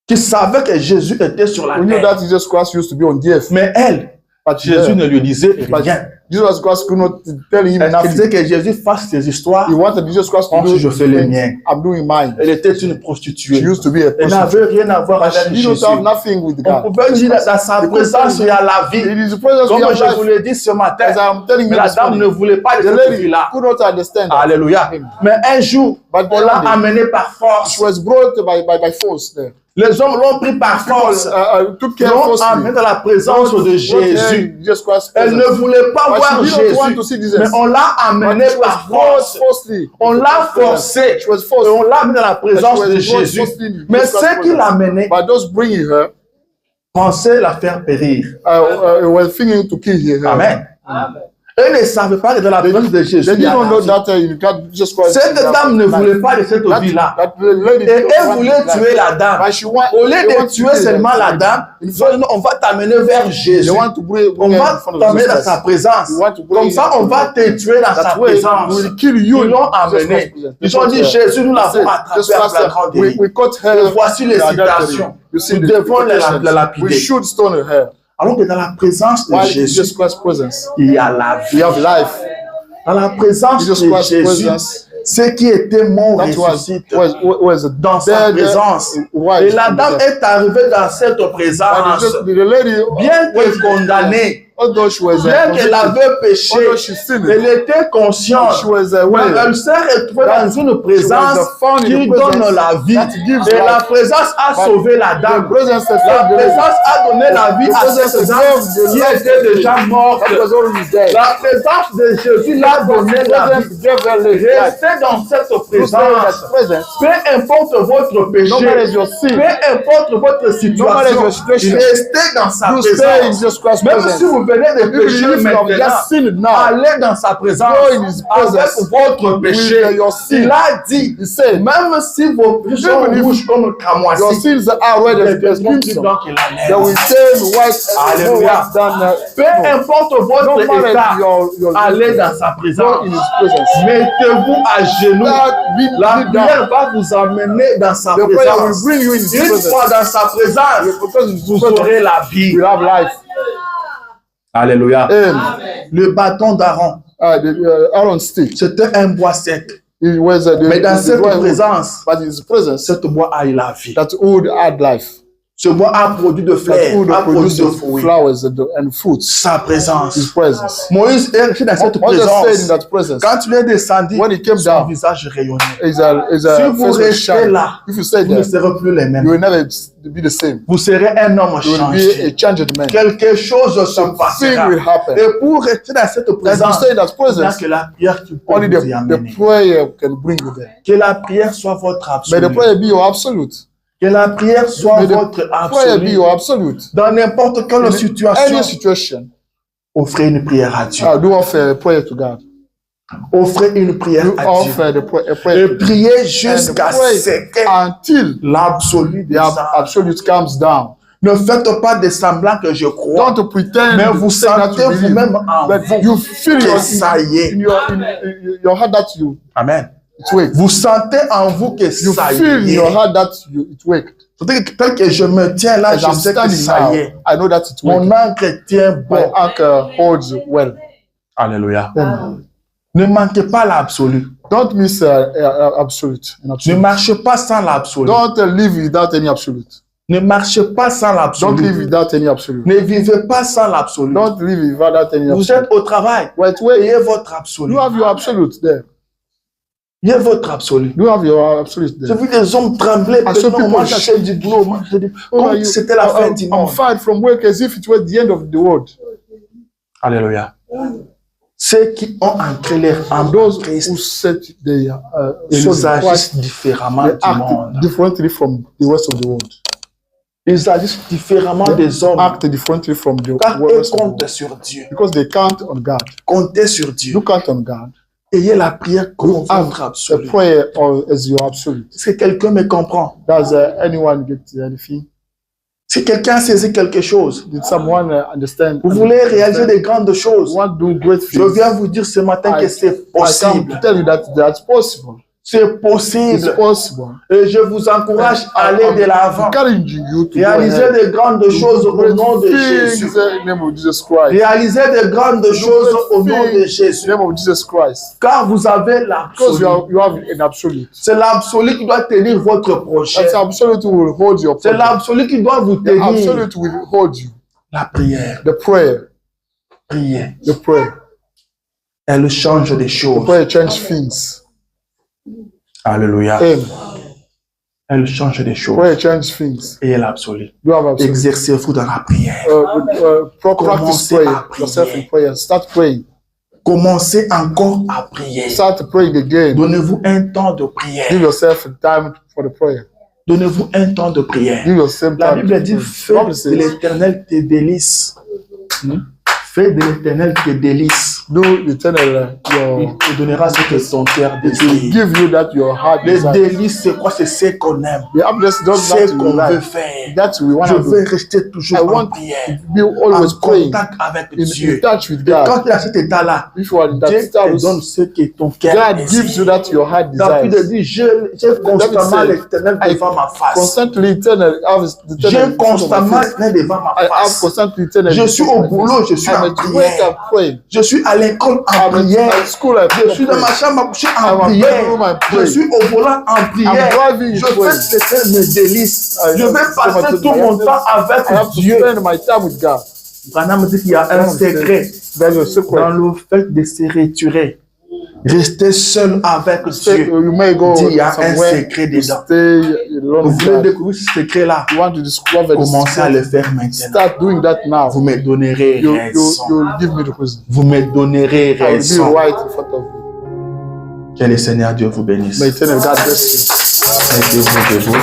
qui savait que Jésus était sur la who knew terre. that Jesus Christ used to be on the earth. Mais elle But Jésus ne lui disait rien. Jesus Christ could not tell him Elle nothing. faisait que Jésus fasse ses histoires. He wanted Jesus Christ to Comme do si je fais les miens. I'm doing mine. Elle était une She prostituée. used to be a Elle prostitute. n'avait rien à voir But she avec did Jésus. not have nothing with On God. pouvait dire dans sa présence, il y a la vie. It is the presence Comme we je have vous life. l'ai dit ce matin. As I'm telling Mais you la this dame ne morning, voulait pas de the cette lady vie-là. could not understand that. Alléluia. Mais un jour, But on l'a one day, amenée par force. she was brought by force there. Les hommes l'ont pris par force. Took care L'ont forcefully. amenée dans la présence de Jésus. Jesus Christ Elle ne presence. voulait pas But voir she did not want to Jésus. see Jesus. Mais on l'a amenée But she was par brought force. forcefully. On l'a forcée. She was Et forced. on l'a mis dans la présence But de she was brought Jésus. forcefully in Mais Jesus Christ's ceux qui presence. l'amenaient But those bringing her pensaient la faire périr. were thinking to kill her. Amen. Eux ne savaient pas que dans la présence de Jésus, They il y did a not la know vie. that in God, Jesus Christ. Cette dame ne voulait pas de cette vie-là. Et elle voulait tuer la dame. Au lieu de tuer seulement la dame, ils ont dit non, on va t'amener vers Jésus. On va t'amener dans sa présence. Comme ça, on va te tuer dans sa présence. Ils l'ont amené. Ils ont dit Jésus, nous l'avons attrapé avec la grande épée. Et voici les citations. Nous devons la lapider. We should stone her. Alors que dans la présence de While Jésus, Jesus Christ's presence, il y a la vie. we have life. Dans la présence Jesus de Christ's Jésus, presence, ceux qui étaient morts that ressuscitent was dans sa dead, présence. white. Et la dame est arrivée dans cette présence, The lady, bien que condamnée, although she was bien qu'elle avait péché, although she sinned, elle était consciente. she was Mais aware. elle s'est retrouvée dans une présence found in qui the presence donne la vie. that gives Et la life. présence a But sauvé la The dame. presence that La saved the lady. présence a donné la vie The à presence cette that dame saved the qui life était déjà morte. That was already dead. La présence de Jésus l'a donné la vie. presence gave her life. Restez dans cette You stay in présence. that presence. Peu importe votre péché, No matter your sin, peu importe votre matter your situation, situation, restez dans sa you stay in présence. Jesus Christ's Même presence. si vous venez de Even pécher if you have maintenant, just sinned now, allez dans sa présence go in his avec presence votre péché. with your sin. Il a dit, He said, même si vos péchés sont Even if rouges comme le your cramoisi, sins are red les as deviendront plus crimson. blancs que la They neige. will turn white Alléluia. than Peu importe votre no matter état, your allez dans sa go présence. in his presence. Mettez-vous à genoux. La That prière va vous amener dans sa the prayer will présence. bring you in his Une presence. fois dans sa présence, Because his vous presence, aurez la vie. you have life. Alléluia. Amen. Le bâton d'Aaron, Aaron's stick. c'était un bois sec. It was Mais dans cette dry wood. présence, But in his presence, ce bois a eu la vie. that wood had life. Ce bois a produit de That fleurs, wood a produit produced de fruits. flowers and fruits. Sa présence. His presence. Moïse est resté dans cette Moses stayed in présence. that presence. Quand il est descendu, When he came son down, visage rayonnait. is Si a vous face was restez shining. là, If you stay vous ne there, serez plus les you mêmes. will never be the same. Vous serez un homme You will be changé. a changed man. Quelque chose se Something passera. will happen. Et pour rester dans cette And to présence, stay in that il n'y a presence, que la prière qui peut only vous y the amener. prayer can bring you there. Que la prière soit votre May the absolu. prayer be your absolute. Que la prière soit May the votre prayer be absolu. your absolute. Dans n'importe quelle In situation, any situation, offrez une prière à Dieu. do offer a prayer to God. Offrez une prière Do à Dieu. offer a prayer Et to God. priez jusqu'à And pray ce que until l'absolu the descende. absolute comes down. Ne faites pas de semblant que je crois. Don't pretend Mais to vous say that sentez you believe, vous-même en but vous you feel que ça y est. in your heart that Amen. it's waked. Vous sentez en vous que You ça feel in y your est. heart that it's waked. C'est-à-dire que tel que je me tiens là, As je I'm sais que standing ça now, y est. I know that it's Mon waked. encre tient My bon. anchor holds well. Alléluia. Amen. Ne manquez pas l'absolu. Don't miss absolute. An Ne absolute. marchez pas sans l'absolu. Don't live without any absolute. Ne marchez pas sans Don't live l'absolu. without any absolute. Ne vivez pas sans l'absolu. Don't live without any Vous absolute. êtes au travail. Wait, wait. Ayez votre absolu. You have your absolute there. Ayez votre absolu. You have your absolute J'ai there. vu des hommes trembler. I saw Moi, people j'achète du boulot. Moi, je dis, Oh, comme you- si c'était la fin du I'm monde. fired from work as if it was the end of the world. Alléluia. Ceux qui ont ancré leur âme en Those Christ, who set their ils in agissent Christ, différemment they du act monde. differently from the rest of the world. Ils agissent différemment des hommes. Act differently from the Car eux rest of the world. comptent sur Dieu. Because they count on God. Comptez sur Dieu. You count on God. Ayez la prière comme votre Have a absolu. prayer as your absolute. Est-ce que quelqu'un me comprend? Does anyone get anything? Si quelqu'un a saisi quelque chose, Did someone understand? vous voulez réaliser des grandes choses, You want to do great je things. viens vous dire ce matin que c'est I come possible. to tell you that that's possible. C'est possible. Et je vous encourage à aller de l'avant. Réalisez de grandes choses au nom de Jésus. Réalisez de grandes choses au nom de Jésus. Car vous avez l'absolu. C'est l'absolu qui doit tenir votre projet. C'est l'absolu qui doit vous tenir. La prière. Priez. Elle change des choses. Alléluia. Elle change des choses. Et elle est absolue. Exercez-vous dans la prière. Commencez à prier. Start praying. Commencez encore à prier. Start praying again. Donnez-vous un temps de prière. Give yourself time for the prayer. Donnez-vous un temps de prière. La Bible dit, fais de l'Éternel tes délices. Fais de l'Éternel tes délices. Do l'Éternel il te donnera ce que ton cœur désire. Give you that your heart desires. Les délices, c'est quoi? C'est ce qu'on aime. C'est ce qu'on veut faire. Je veux rester toujours en prière. En contact avec Dieu. Et quand tu es à cet état-là, Dieu te donne ce que ton cœur désire. David dit, j'ai constamment l'Éternel devant ma face. J'ai constamment l'Éternel devant ma face. Je suis au boulot, je suis en prière. Je suis à l'école en prière. Je suis dans ma chambre à coucher en prière. Je suis au volant en prière. Je fais mes délices. Je vais passer tout mon temps avec Dieu. Branham dit qu'il y a un secret dans le fait de se retirer. Rester seul avec Dieu. Il y a un secret dedans. Vous voulez découvrir ce secret-là? Commencez à le faire maintenant. Vous me donnerez raison. Vous me donnerez raison. Que le Seigneur Dieu vous bénisse. Mettez-vous debout.